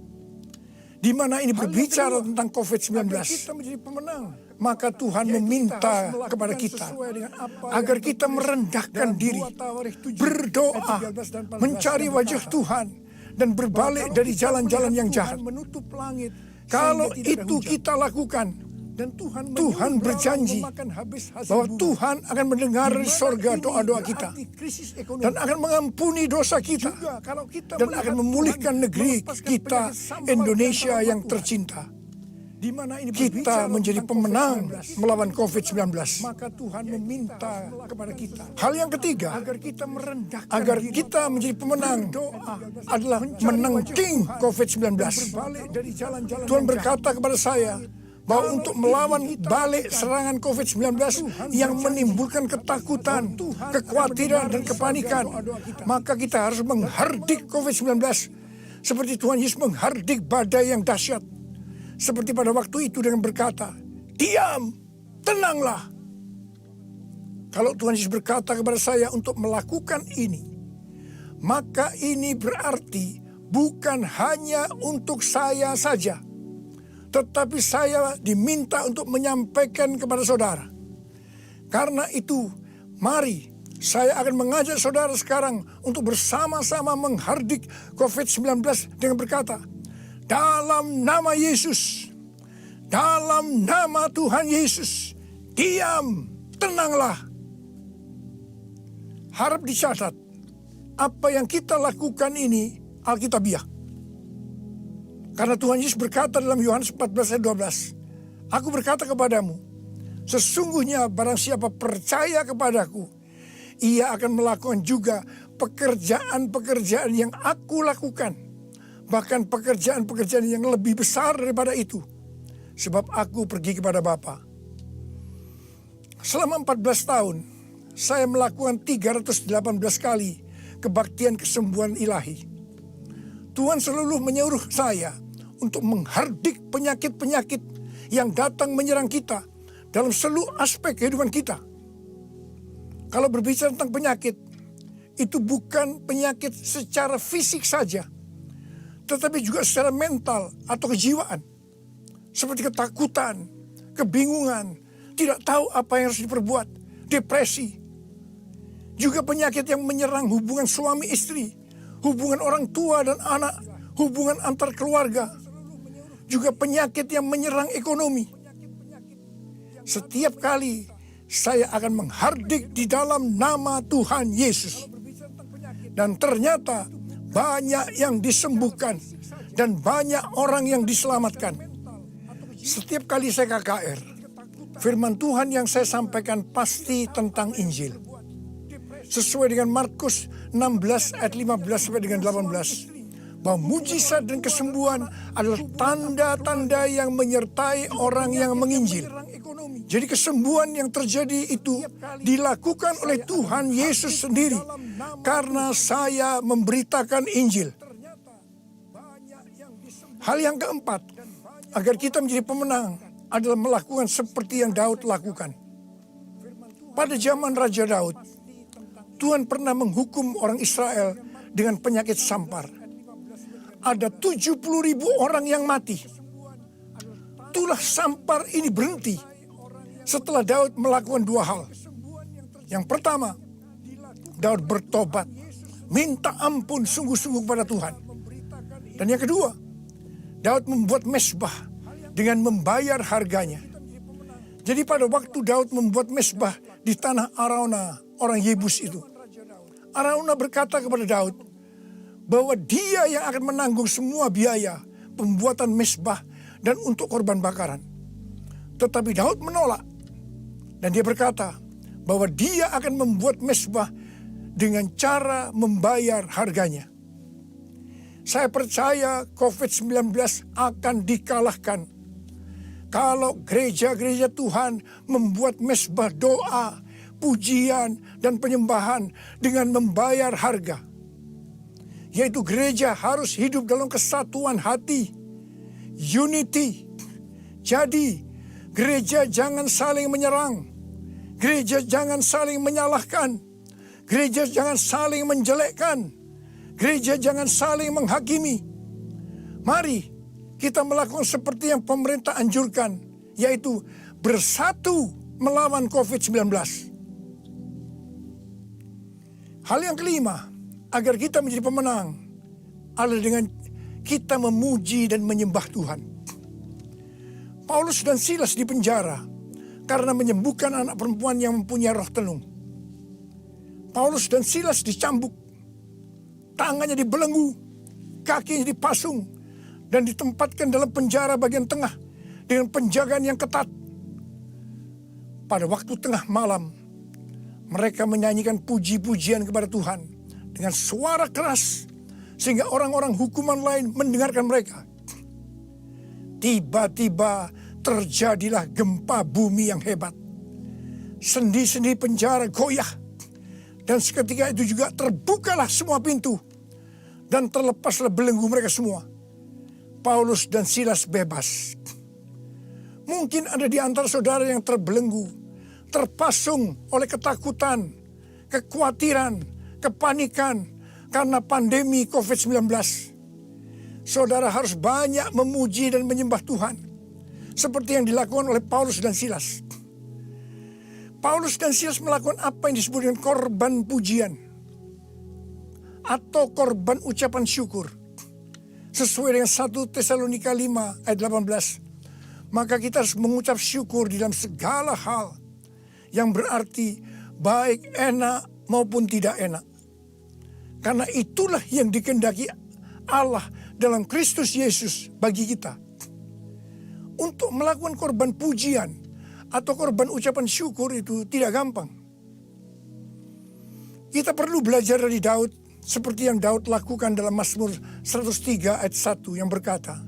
di mana ini berbicara tentang COVID-19, maka Tuhan meminta kepada kita agar kita merendahkan diri, berdoa, mencari wajah Tuhan, dan berbalik dari jalan-jalan yang jahat. Kalau itu kita lakukan, dan Tuhan berjanji bahwa Tuhan akan mendengar dari sorga doa-doa kita, dan akan mengampuni dosa kita, dan akan memulihkan negeri kita, Indonesia yang tercinta. Kita menjadi pemenang melawan COVID-19. Maka Tuhan meminta kepada kita. Hal yang ketiga, agar kita menjadi pemenang adalah menangking COVID-19. Tuhan berkata kepada saya bahwa untuk melawan balik serangan COVID-19 yang menimbulkan ketakutan, kekhawatiran, dan kepanikan, maka kita harus menghardik COVID-19 seperti Tuhan Yesus menghardik badai yang dahsyat. Seperti pada waktu itu dengan berkata, diam, tenanglah. Kalau Tuhan Yesus berkata kepada saya untuk melakukan ini, maka ini berarti bukan hanya untuk saya saja, tetapi saya diminta untuk menyampaikan kepada saudara. Karena itu, mari saya akan mengajak saudara sekarang untuk bersama-sama menghardik COVID-19 dengan berkata, dalam nama Yesus, dalam nama Tuhan Yesus, diam, tenanglah. Harap dicatat, apa yang kita lakukan ini Alkitabiah. Karena Tuhan Yesus berkata dalam Yohanes 14 ayat 12, aku berkata kepadamu, sesungguhnya barang siapa percaya kepadaku, ia akan melakukan juga pekerjaan-pekerjaan yang aku lakukan. Bahkan pekerjaan-pekerjaan yang lebih besar daripada itu. Sebab aku pergi kepada Bapa. Selama 14 tahun, saya melakukan 318 kali kebaktian kesembuhan ilahi. Tuhan selalu menyuruh saya untuk menghardik penyakit-penyakit yang datang menyerang kita dalam seluruh aspek kehidupan kita. Kalau berbicara tentang penyakit, itu bukan penyakit secara fisik saja, tetapi juga secara mental atau kejiwaan. Seperti ketakutan, kebingungan, tidak tahu apa yang harus diperbuat, depresi. Juga penyakit yang menyerang hubungan suami istri, hubungan orang tua dan anak, hubungan antar keluarga. Juga penyakit yang menyerang ekonomi. Setiap kali saya akan menghardik di dalam nama Tuhan Yesus. Dan ternyata banyak yang disembuhkan dan banyak orang yang diselamatkan. Setiap kali saya KKR, firman Tuhan yang saya sampaikan pasti tentang Injil. Sesuai dengan Markus 16 ayat 15 sampai dengan 18. Bahwa mujizat dan kesembuhan adalah tanda-tanda yang menyertai orang yang menginjil. Jadi kesembuhan yang terjadi itu dilakukan oleh Tuhan Yesus sendiri. Karena saya memberitakan Injil. Hal yang keempat, agar kita menjadi pemenang adalah melakukan seperti yang Daud lakukan. Pada zaman Raja Daud, Tuhan pernah menghukum orang Israel dengan penyakit sampar. Ada 70.000 orang yang mati. Itulah sampar ini berhenti setelah Daud melakukan dua hal. Yang pertama, Daud bertobat, minta ampun sungguh-sungguh kepada Tuhan. Dan yang kedua, Daud membuat mezbah dengan membayar harganya. Jadi pada waktu Daud membuat mezbah di tanah Arauna, orang Yebus itu, Arauna berkata kepada Daud bahwa dia yang akan menanggung semua biaya pembuatan mezbah dan untuk korban bakaran. Tetapi Daud menolak. Dan dia berkata bahwa dia akan membuat mezbah dengan cara membayar harganya. Saya percaya COVID-19 akan dikalahkan kalau gereja-gereja Tuhan membuat mezbah doa, pujian, dan penyembahan dengan membayar harga. Yaitu gereja harus hidup dalam kesatuan hati, unity. Jadi gereja jangan saling menyerang, gereja jangan saling menyalahkan, gereja jangan saling menjelekkan, gereja jangan saling menghakimi. Mari kita melakukan seperti yang pemerintah anjurkan, yaitu bersatu melawan COVID-19. Hal yang kelima, agar kita menjadi pemenang adalah dengan kita memuji dan menyembah Tuhan. Paulus dan Silas dipenjara karena menyembuhkan anak perempuan yang mempunyai roh tenung. Paulus dan Silas dicambuk, tangannya dibelenggu, kakinya dipasung, dan ditempatkan dalam penjara bagian tengah dengan penjagaan yang ketat. Pada waktu tengah malam, mereka menyanyikan puji-pujian kepada Tuhan dengan suara keras, sehingga orang-orang hukuman lain mendengarkan mereka. Tiba-tiba terjadilah gempa bumi yang hebat. Sendi-sendi penjara goyah. Dan seketika itu juga terbukalah semua pintu. Dan terlepaslah belenggu mereka semua. Paulus dan Silas bebas. Mungkin ada di antara saudara yang terbelenggu, terpasung oleh ketakutan, kekhawatiran, kepanikan karena pandemi COVID-19. Saudara harus banyak memuji dan menyembah Tuhan, seperti yang dilakukan oleh Paulus dan Silas. Paulus dan Silas melakukan apa yang disebut dengan korban pujian atau korban ucapan syukur. Sesuai dengan 1 Tesalonika 5 ayat 18. Maka kita harus mengucap syukur di dalam segala hal, yang berarti baik enak maupun tidak enak. Karena itulah yang dikehendaki Allah dalam Kristus Yesus bagi kita. Untuk melakukan korban pujian atau korban ucapan syukur itu tidak gampang. Kita perlu belajar dari Daud, seperti yang Daud lakukan dalam Mazmur 103 ayat 1 yang berkata,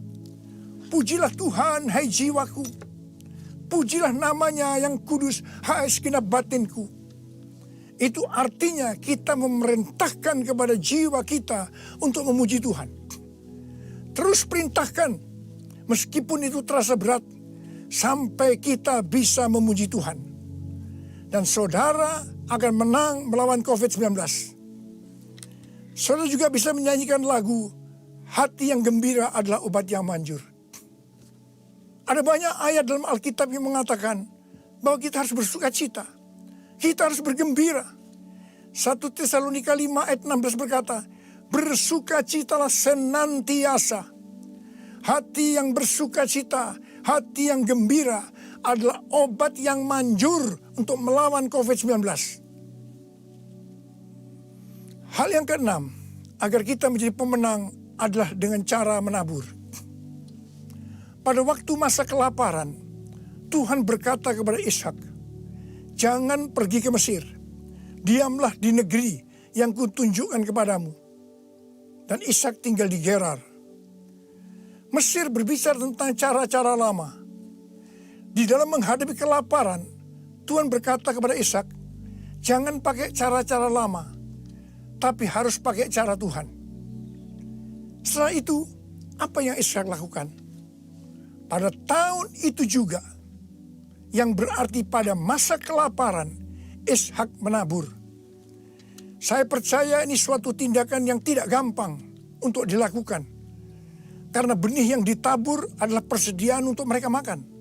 "Pujilah Tuhan, hai jiwaku. Pujilah namanya yang kudus, hai segenap batinku." Itu artinya kita memerintahkan kepada jiwa kita untuk memuji Tuhan. Terus perintahkan, meskipun itu terasa berat, sampai kita bisa memuji Tuhan. Dan saudara akan menang melawan COVID-19. Saudara juga bisa menyanyikan lagu, "Hati yang gembira adalah obat yang manjur." Ada banyak ayat dalam Alkitab yang mengatakan bahwa kita harus bersuka cita. Kita harus bergembira. 1 Tesalonika 5 ayat 16 berkata, "Bersukacitalah senantiasa." Hati yang bersuka cita, hati yang gembira adalah obat yang manjur untuk melawan COVID-19. Hal yang keenam, agar kita menjadi pemenang adalah dengan cara menabur. Pada waktu masa kelaparan, Tuhan berkata kepada Ishak, "Jangan pergi ke Mesir. Diamlah di negeri yang kutunjukkan kepadamu." Dan Ishak tinggal di Gerar. Mesir berbicara tentang cara-cara lama. Di dalam menghadapi kelaparan, Tuhan berkata kepada Ishak, jangan pakai cara-cara lama, tapi harus pakai cara Tuhan. Setelah itu, apa yang Ishak lakukan? Pada tahun itu juga, yang berarti pada masa kelaparan, Ishak menabur. Saya percaya ini suatu tindakan yang tidak gampang untuk dilakukan. Karena benih yang ditabur adalah persediaan untuk mereka makan.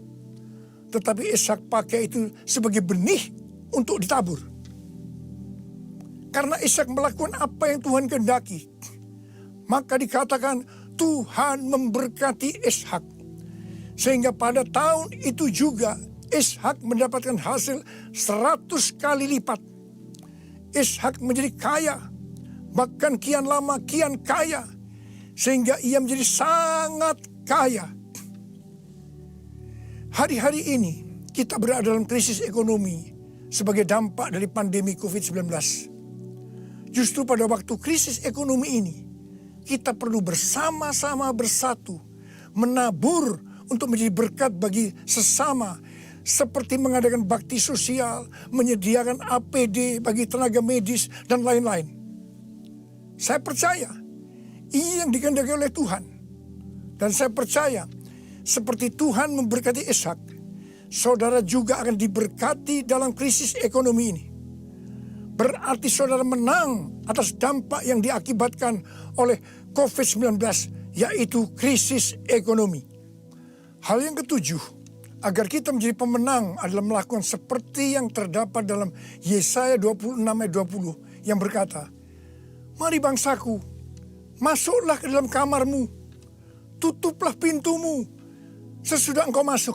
Tetapi Ishak pakai itu sebagai benih untuk ditabur. Karena Ishak melakukan apa yang Tuhan kehendaki, maka dikatakan Tuhan memberkati Ishak. Sehingga pada tahun itu juga Ishak mendapatkan hasil 100 kali lipat. Ishak menjadi kaya, bahkan kian lama kian kaya, sehingga ia menjadi sangat kaya. Hari-hari ini kita berada dalam krisis ekonomi sebagai dampak dari pandemi COVID-19. Justru pada waktu krisis ekonomi ini, kita perlu bersama-sama bersatu, menabur untuk menjadi berkat bagi sesama, seperti mengadakan bakti sosial, menyediakan APD bagi tenaga medis, dan lain-lain. Saya percaya ini yang dikehendaki oleh Tuhan. Dan saya percaya seperti Tuhan memberkati Ishak, saudara juga akan diberkati dalam krisis ekonomi ini. Berarti saudara menang atas dampak yang diakibatkan oleh COVID-19, yaitu krisis ekonomi. Hal yang ketujuh, agar kita menjadi pemenang adalah melakukan seperti yang terdapat dalam Yesaya 26 ayat 20 yang berkata, mari bangsaku, masuklah ke dalam kamarmu, tutuplah pintumu sesudah engkau masuk.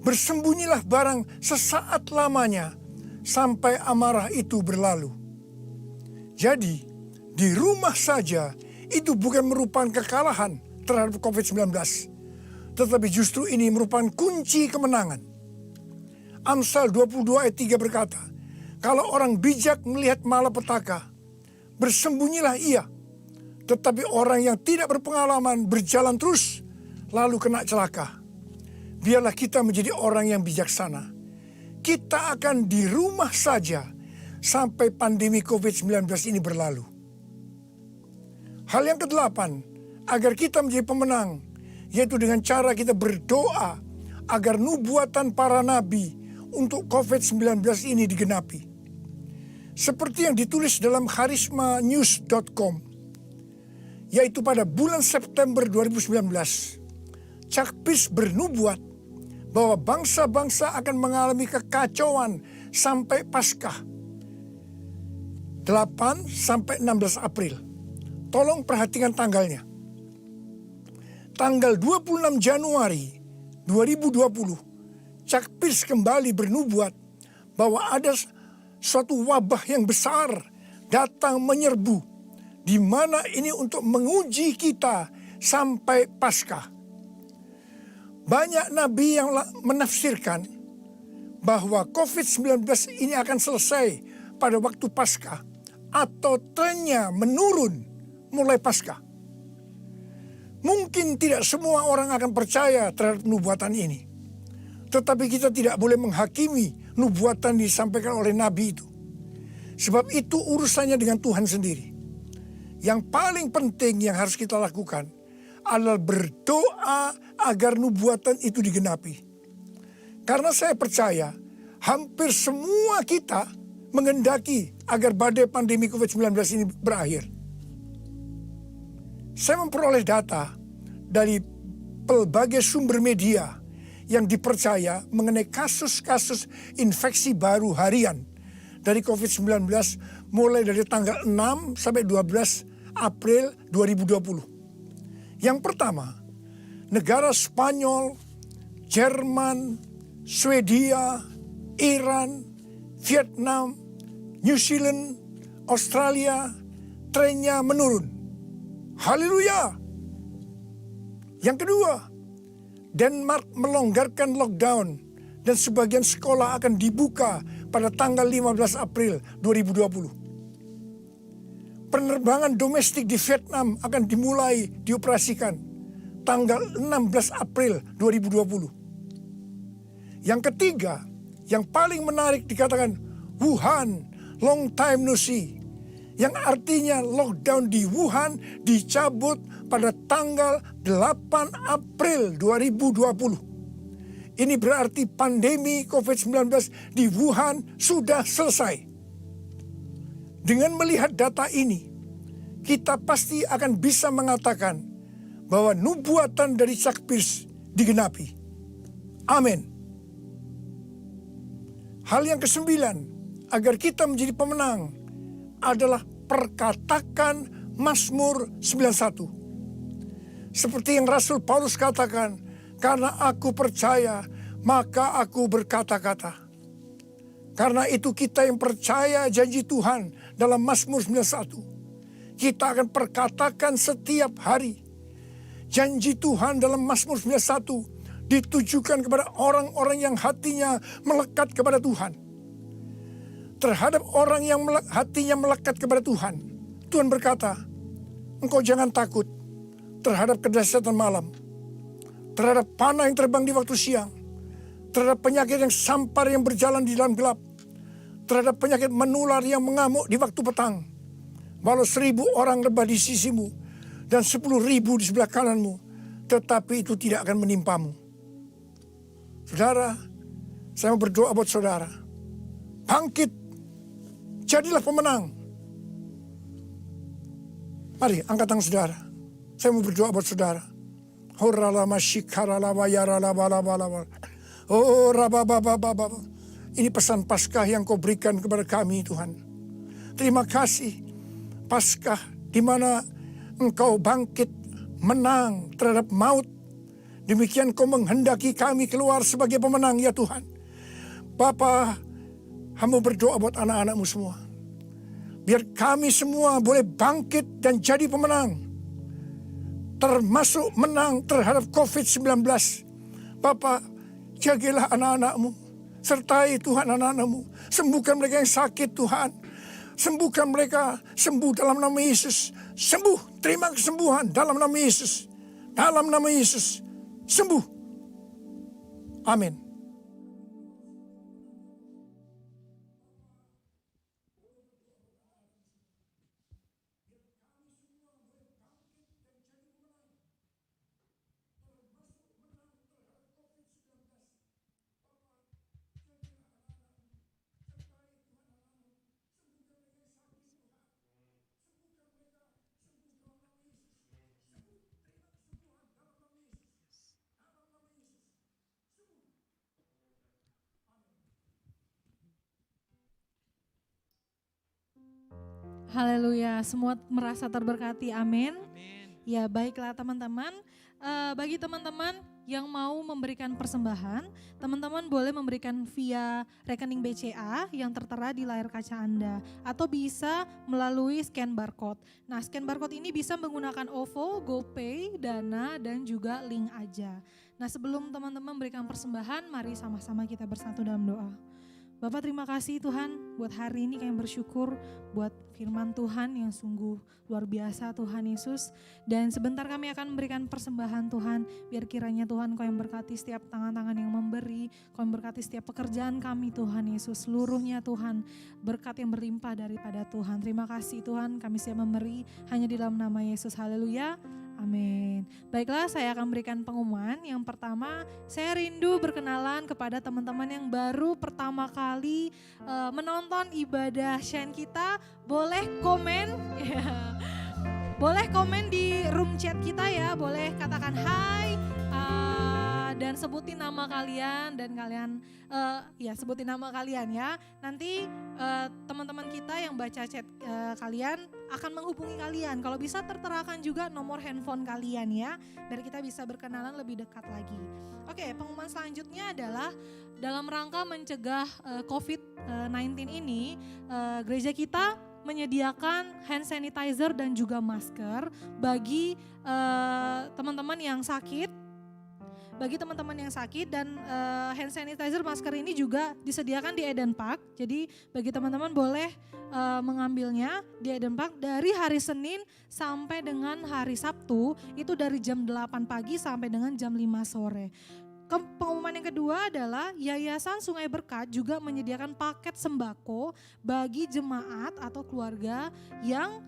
Bersembunyilah barang sesaat lamanya sampai amarah itu berlalu. Jadi, di rumah saja itu bukan merupakan kekalahan terhadap COVID-19. Tetapi justru ini merupakan kunci kemenangan. Amsal 22 ayat 3 berkata, kalau orang bijak melihat malapetaka, bersembunyilah ia. Tetapi orang yang tidak berpengalaman berjalan terus, lalu kena celaka. Biarlah kita menjadi orang yang bijaksana. Kita akan di rumah saja sampai pandemi COVID-19 ini berlalu. Hal yang kedelapan, agar kita menjadi pemenang, yaitu dengan cara kita berdoa agar nubuatan para nabi untuk COVID-19 ini digenapi. Seperti yang ditulis dalam charismanews.com, yaitu pada bulan September 2019, Chuck Pierce bernubuat bahwa bangsa-bangsa akan mengalami kekacauan sampai Paskah 8 sampai 16 April. Tolong perhatikan tanggalnya. Tanggal 26 Januari 2020, Chuck Pierce kembali bernubuat bahwa ada suatu wabah yang besar datang menyerbu, di mana ini untuk menguji kita sampai Paskah. Banyak nabi yang menafsirkan bahwa COVID-19 ini akan selesai pada waktu Paskah atau trennya menurun mulai Paskah. Mungkin tidak semua orang akan percaya terhadap nubuatan ini. Tetapi kita tidak boleh menghakimi nubuatan disampaikan oleh nabi itu. Sebab itu urusannya dengan Tuhan sendiri. Yang paling penting yang harus kita lakukan adalah berdoa agar nubuatan itu digenapi. Karena saya percaya hampir semua kita menghendaki agar badai pandemi COVID-19 ini berakhir. Saya memperoleh data dari pelbagai sumber media yang dipercaya mengenai kasus-kasus infeksi baru harian dari COVID-19 mulai dari tanggal 6 sampai 12 April 2020. Yang pertama, negara Spanyol, Jerman, Swedia, Iran, Vietnam, New Zealand, Australia, trennya menurun. Haleluya. Yang kedua, Denmark melonggarkan lockdown dan sebagian sekolah akan dibuka pada tanggal 15 April 2020. Penerbangan domestik di Vietnam akan dimulai dioperasikan tanggal 16 April 2020. Yang ketiga, yang paling menarik dikatakan Wuhan, long time no see. Yang artinya lockdown di Wuhan dicabut pada tanggal 8 April 2020. Ini berarti pandemi COVID-19 di Wuhan sudah selesai. Dengan melihat data ini, kita pasti akan bisa mengatakan bahwa nubuatan dari Zakheus digenapi. Amin. Hal yang kesembilan, agar kita menjadi pemenang adalah perkatakan Mazmur 91. Seperti yang Rasul Paulus katakan, karena aku percaya, maka aku berkata-kata. Karena itu kita yang percaya janji Tuhan dalam Mazmur 91. Kita akan perkatakan setiap hari. Janji Tuhan dalam Mazmur 91 ditujukan kepada orang-orang yang hatinya melekat kepada Tuhan. Terhadap orang yang hatinya melekat kepada Tuhan, Tuhan berkata, engkau jangan takut terhadap kedahsyatan malam, terhadap panah yang terbang di waktu siang, terhadap penyakit yang sampar yang berjalan di dalam gelap, terhadap penyakit menular yang mengamuk di waktu petang. Walau 1000 orang rebah di sisimu dan 10.000 di sebelah kananmu, tetapi itu tidak akan menimpamu. Saudara, saya mau berdoa buat saudara. Bangkit, jadilah pemenang. Mari angkat tangan saudara. Saya mau berdoa buat saudara. Oh, ini pesan Paskah yang kau berikan kepada kami, Tuhan. Terima kasih, Paskah di mana engkau bangkit menang terhadap maut. Demikian kau menghendaki kami keluar sebagai pemenang, ya Tuhan. Bapa, hamba berdoa buat anak-anakmu semua. Biar kami semua boleh bangkit dan jadi pemenang. Termasuk menang terhadap COVID-19. Bapa, jagalah anak-anakmu. Sertai Tuhan anak-anakmu. Sembuhkan mereka yang sakit, Tuhan. Sembuhkan mereka, sembuh dalam nama Yesus. Sembuh, terima kesembuhan dalam nama Yesus. Dalam nama Yesus. Sembuh. Amin. Haleluya, semua merasa terberkati, amin. Ya baiklah teman-teman, bagi teman-teman yang mau memberikan persembahan, teman-teman boleh memberikan via rekening BCA yang tertera di layar kaca Anda, atau bisa melalui scan barcode. Nah, scan barcode ini bisa menggunakan OVO, GoPay, Dana, dan juga link aja. Nah, sebelum teman-teman memberikan persembahan, mari sama-sama kita bersatu dalam doa. Bapak, terima kasih Tuhan buat hari ini kami bersyukur buat firman Tuhan yang sungguh luar biasa Tuhan Yesus. Dan sebentar kami akan memberikan persembahan Tuhan, biar kiranya Tuhan Kau yang berkati setiap tangan-tangan yang memberi, Kau yang berkati setiap pekerjaan kami Tuhan Yesus. Seluruhnya Tuhan, berkat yang berlimpah daripada Tuhan. Terima kasih Tuhan, kami siap memberi hanya di dalam nama Yesus. Haleluya. Amin. Baiklah, saya akan berikan pengumuman. Yang pertama, saya rindu berkenalan kepada teman-teman yang baru pertama kali menonton ibadah Shine kita. Boleh komen, ya. Boleh komen di room chat kita ya. Boleh katakan hai dan sebutin nama kalian dan kalian sebutin nama kalian ya. Nanti teman-teman kita yang baca chat kalian akan menghubungi kalian. Kalau bisa terterakan juga nomor handphone kalian ya, biar kita bisa berkenalan lebih dekat lagi. Oke, pengumuman selanjutnya adalah dalam rangka mencegah COVID-19 ini, gereja kita menyediakan hand sanitizer dan juga masker bagi teman-teman yang sakit. Bagi teman-teman yang sakit, dan hand sanitizer masker ini juga disediakan di Eden Park. Jadi bagi teman-teman boleh mengambilnya di Eden Park dari hari Senin sampai dengan hari Sabtu, itu dari jam 8 pagi sampai dengan jam 5 sore. Pengumuman yang kedua adalah Yayasan Sungai Berkat juga menyediakan paket sembako bagi jemaat atau keluarga yang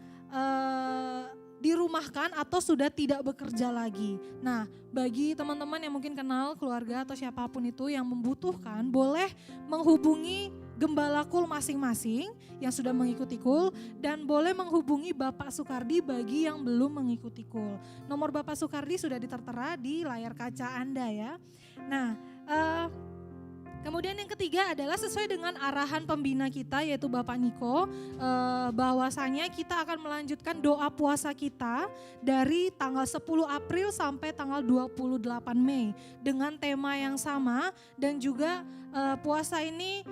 dirumahkan atau sudah tidak bekerja lagi. Nah, bagi teman-teman yang mungkin kenal keluarga atau siapapun itu yang membutuhkan, boleh menghubungi gembala KUL masing-masing yang sudah mengikuti KUL dan boleh menghubungi Bapak Sukardi bagi yang belum mengikuti KUL. Nomor Bapak Sukardi sudah tertera di layar kaca Anda ya. Nah, kemudian yang ketiga adalah sesuai dengan arahan pembina kita yaitu Bapak Niko, bahwasanya kita akan melanjutkan doa puasa kita dari tanggal 10 April sampai tanggal 28 Mei dengan tema yang sama dan juga puasa ini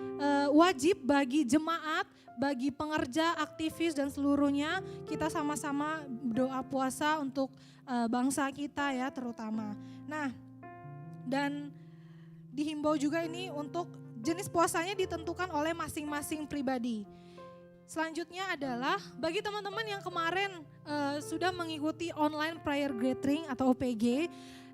wajib bagi jemaat, bagi pengerja, aktivis dan seluruhnya kita sama-sama doa puasa untuk bangsa kita ya terutama. Nah, dan dihimbau juga ini untuk jenis puasanya ditentukan oleh masing-masing pribadi. Selanjutnya adalah bagi teman-teman yang kemarin sudah mengikuti online prayer gathering atau OPG.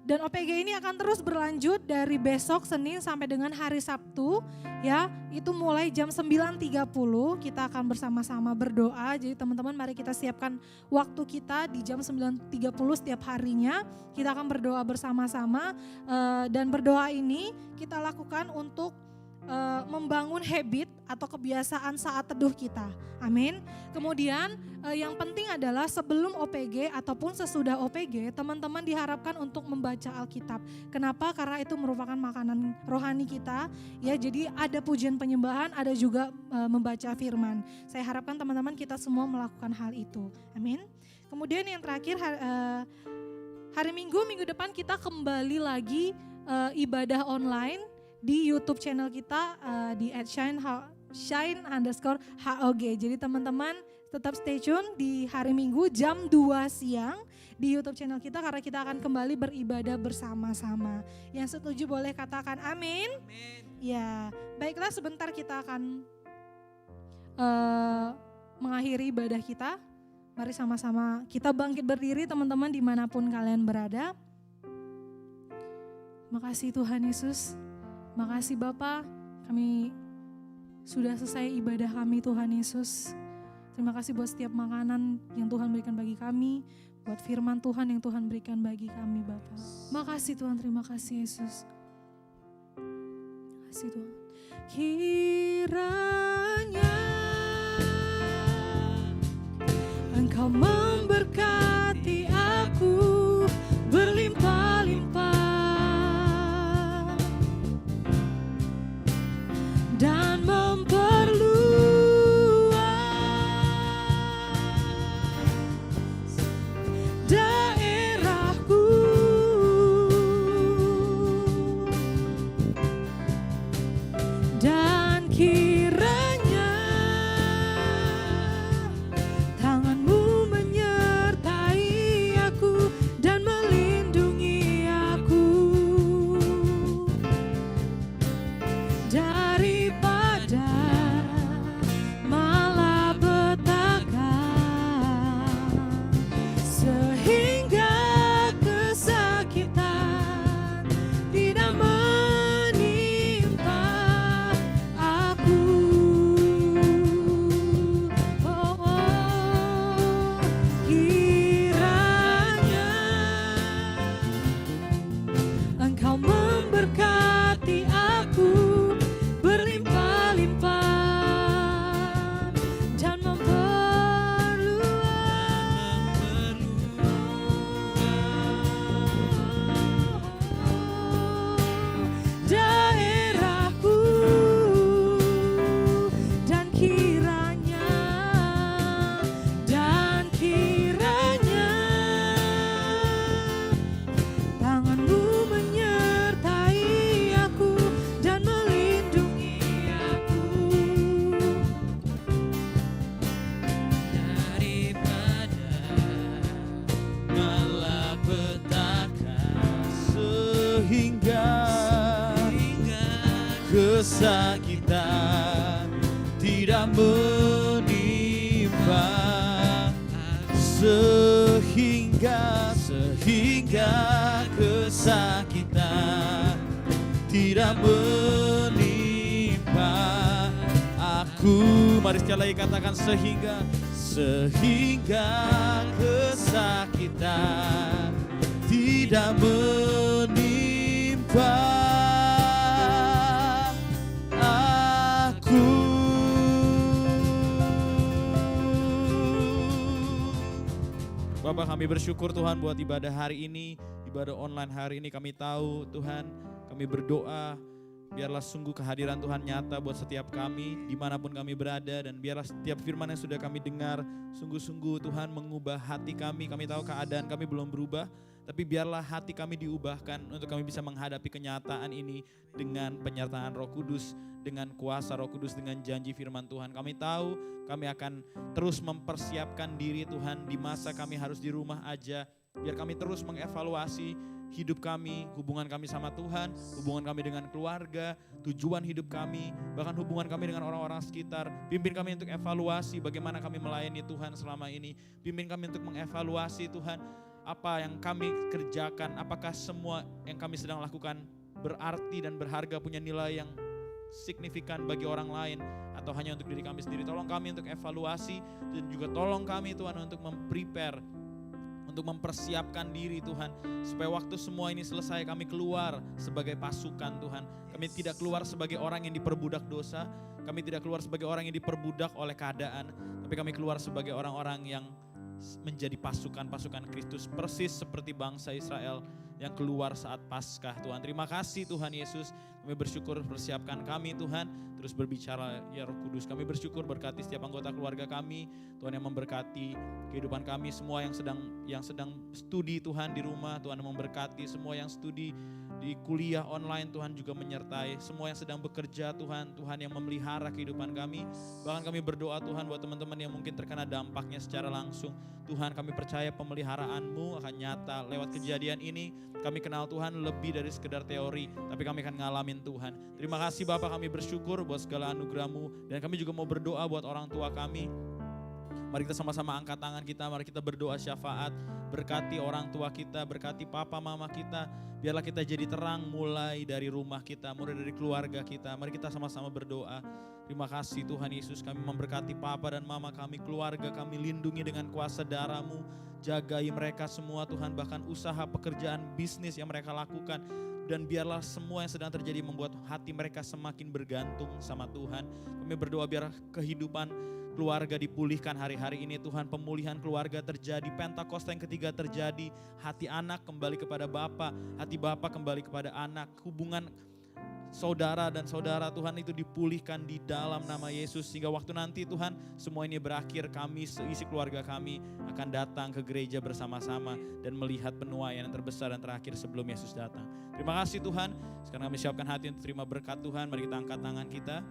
Dan OPG ini akan terus berlanjut dari besok Senin sampai dengan hari Sabtu ya. Itu mulai jam 9.30 kita akan bersama-sama berdoa. Jadi teman-teman mari kita siapkan waktu kita di jam 9.30 setiap harinya. Kita akan berdoa bersama-sama dan berdoa ini kita lakukan untuk membangun habit atau kebiasaan saat teduh kita. Amin. Kemudian yang penting adalah sebelum OPG ataupun sesudah OPG, teman-teman diharapkan untuk membaca Alkitab. Kenapa? Karena itu merupakan makanan rohani kita. Ya, jadi ada pujian penyembahan, ada juga membaca firman. Saya harapkan teman-teman kita semua melakukan hal itu. Amin. Kemudian yang terakhir hari Minggu depan kita kembali lagi ibadah online di YouTube channel kita di @shine_HOG. Jadi teman-teman tetap stay tune di hari Minggu jam 2 siang di YouTube channel kita karena kita akan kembali beribadah bersama-sama. Yang setuju boleh katakan amin. Amin. Ya, baiklah sebentar kita akan mengakhiri ibadah kita. Mari sama-sama kita bangkit berdiri teman-teman dimanapun kalian berada. Makasih Tuhan Yesus. Makasih Bapa, kami sudah selesai ibadah kami Tuhan Yesus. Terima kasih buat setiap makanan yang Tuhan berikan bagi kami, buat firman Tuhan yang Tuhan berikan bagi kami Bapa. Makasih Tuhan, terima kasih Yesus. Terima kasih Tuhan. Kiranya Engkau memberkati aku berlimpah-limpah dan memperluas daerahku dan kiranya tanganmu menyertai aku dan melindungi aku daripada malapetaka sehingga kesakitan tidak menimpa aku. Kiranya Engkau memberkati aku berlimpah-limpah dan memperluas daerahku dan kiranya tanganmu menyertai aku dan melindungi aku Daripada malapetaka sehingga kesakitan tidak menimpa sehingga kesakitan tidak menimpa aku. Mari sekali lagi katakan sehingga kesakitan tidak menimpa aku. Bapak, kami bersyukur Tuhan buat ibadah hari ini, ibadah online hari ini. Kami tahu Tuhan, kami berdoa biarlah sungguh kehadiran Tuhan nyata buat setiap kami dimanapun kami berada, dan biarlah setiap firman yang sudah kami dengar sungguh-sungguh Tuhan mengubah hati kami. Kami tahu keadaan kami belum berubah, tapi biarlah hati kami diubahkan untuk kami bisa menghadapi kenyataan ini dengan penyertaan Roh Kudus, dengan kuasa Roh Kudus, dengan janji firman Tuhan. Kami tahu kami akan terus mempersiapkan diri Tuhan di masa kami harus di rumah aja. Biar kami terus mengevaluasi hidup kami, hubungan kami sama Tuhan, hubungan kami dengan keluarga, tujuan hidup kami, bahkan hubungan kami dengan orang-orang sekitar. Pimpin kami untuk evaluasi bagaimana kami melayani Tuhan selama ini. Pimpin kami untuk mengevaluasi Tuhan, apa yang kami kerjakan, apakah semua yang kami sedang lakukan berarti dan berharga, punya nilai yang signifikan bagi orang lain, atau hanya untuk diri kami sendiri. Tolong kami untuk evaluasi, dan juga tolong kami Tuhan untuk memprepare, untuk mempersiapkan diri Tuhan, supaya waktu semua ini selesai kami keluar sebagai pasukan Tuhan. Kami tidak keluar sebagai orang yang diperbudak dosa, kami tidak keluar sebagai orang yang diperbudak oleh keadaan, tapi kami keluar sebagai orang-orang yang menjadi pasukan-pasukan Kristus, persis seperti bangsa Israel yang keluar saat Paskah Tuhan. Terima kasih Tuhan Yesus, kami bersyukur persiapkan kami Tuhan, terus berbicara ya Roh Kudus. Kami bersyukur berkati setiap anggota keluarga kami, Tuhan yang memberkati kehidupan kami, semua yang sedang studi Tuhan di rumah, Tuhan yang memberkati semua yang studi di kuliah online, Tuhan juga menyertai semua yang sedang bekerja Tuhan, Tuhan yang memelihara kehidupan kami. Bahkan kami berdoa Tuhan buat teman-teman yang mungkin terkena dampaknya secara langsung. Tuhan, kami percaya pemeliharaan-Mu akan nyata lewat kejadian ini. Kami kenal Tuhan lebih dari sekedar teori, tapi kami akan ngalamin Tuhan. Terima kasih Bapak, kami bersyukur buat segala anugerah-Mu, dan kami juga mau berdoa buat orang tua kami. Mari kita sama-sama angkat tangan kita, mari kita berdoa syafaat. Berkati orang tua kita, berkati papa mama kita. Biarlah kita jadi terang mulai dari rumah kita, mulai dari keluarga kita. Mari kita sama-sama berdoa. Terima kasih Tuhan Yesus, kami memberkati papa dan mama kami, keluarga kami, lindungi dengan kuasa darah-Mu. Jagai mereka semua Tuhan, bahkan usaha, pekerjaan, bisnis yang mereka lakukan. Dan biarlah semua yang sedang terjadi membuat hati mereka semakin bergantung sama Tuhan. Kami berdoa biar kehidupan keluarga dipulihkan hari-hari ini Tuhan. Pemulihan keluarga terjadi, Pentakosta yang ketiga terjadi. Hati anak kembali kepada Bapa, hati Bapa kembali kepada anak. Hubungan saudara dan saudara Tuhan itu dipulihkan di dalam nama Yesus. Sehingga waktu nanti Tuhan semua ini berakhir, kami seisi keluarga kami akan datang ke gereja bersama-sama dan melihat penuaian yang terbesar dan terakhir sebelum Yesus datang. Terima kasih Tuhan. Sekarang kami siapkan hati untuk terima berkat Tuhan. Mari kita angkat tangan kita.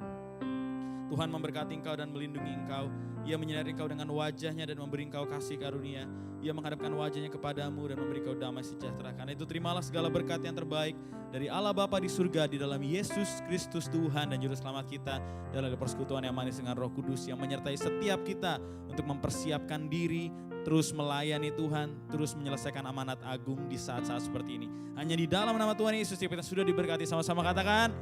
Tuhan memberkati engkau dan melindungi engkau. Ia menyinari engkau dengan wajahnya dan memberi engkau kasih karunia. Ia menghadapkan wajahnya kepadamu dan memberi engkau damai sejahtera. Karena itu terimalah segala berkat yang terbaik dari Allah Bapa di surga, di dalam Yesus Kristus Tuhan dan Juru Selamat kita, dalam persekutuan yang manis dengan Roh Kudus yang menyertai setiap kita untuk mempersiapkan diri, terus melayani Tuhan, terus menyelesaikan amanat agung di saat-saat seperti ini. Hanya di dalam nama Tuhan Yesus kita sudah diberkati, sama-sama katakan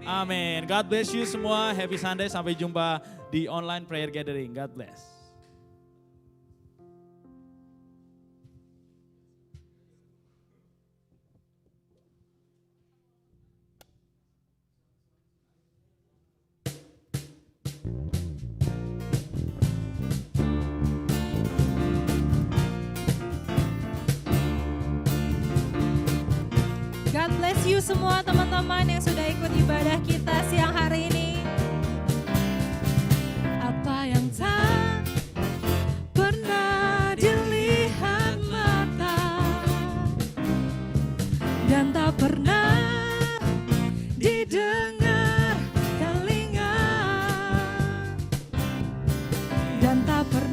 amin. God bless you semua. Happy Sunday. Sampai jumpa di online prayer gathering. God bless. God bless you semua teman-teman yang sudah ikut ibadah kita siang hari ini. Apa yang tak pernah dilihat mata dan tak pernah didengar telinga dan tak pernah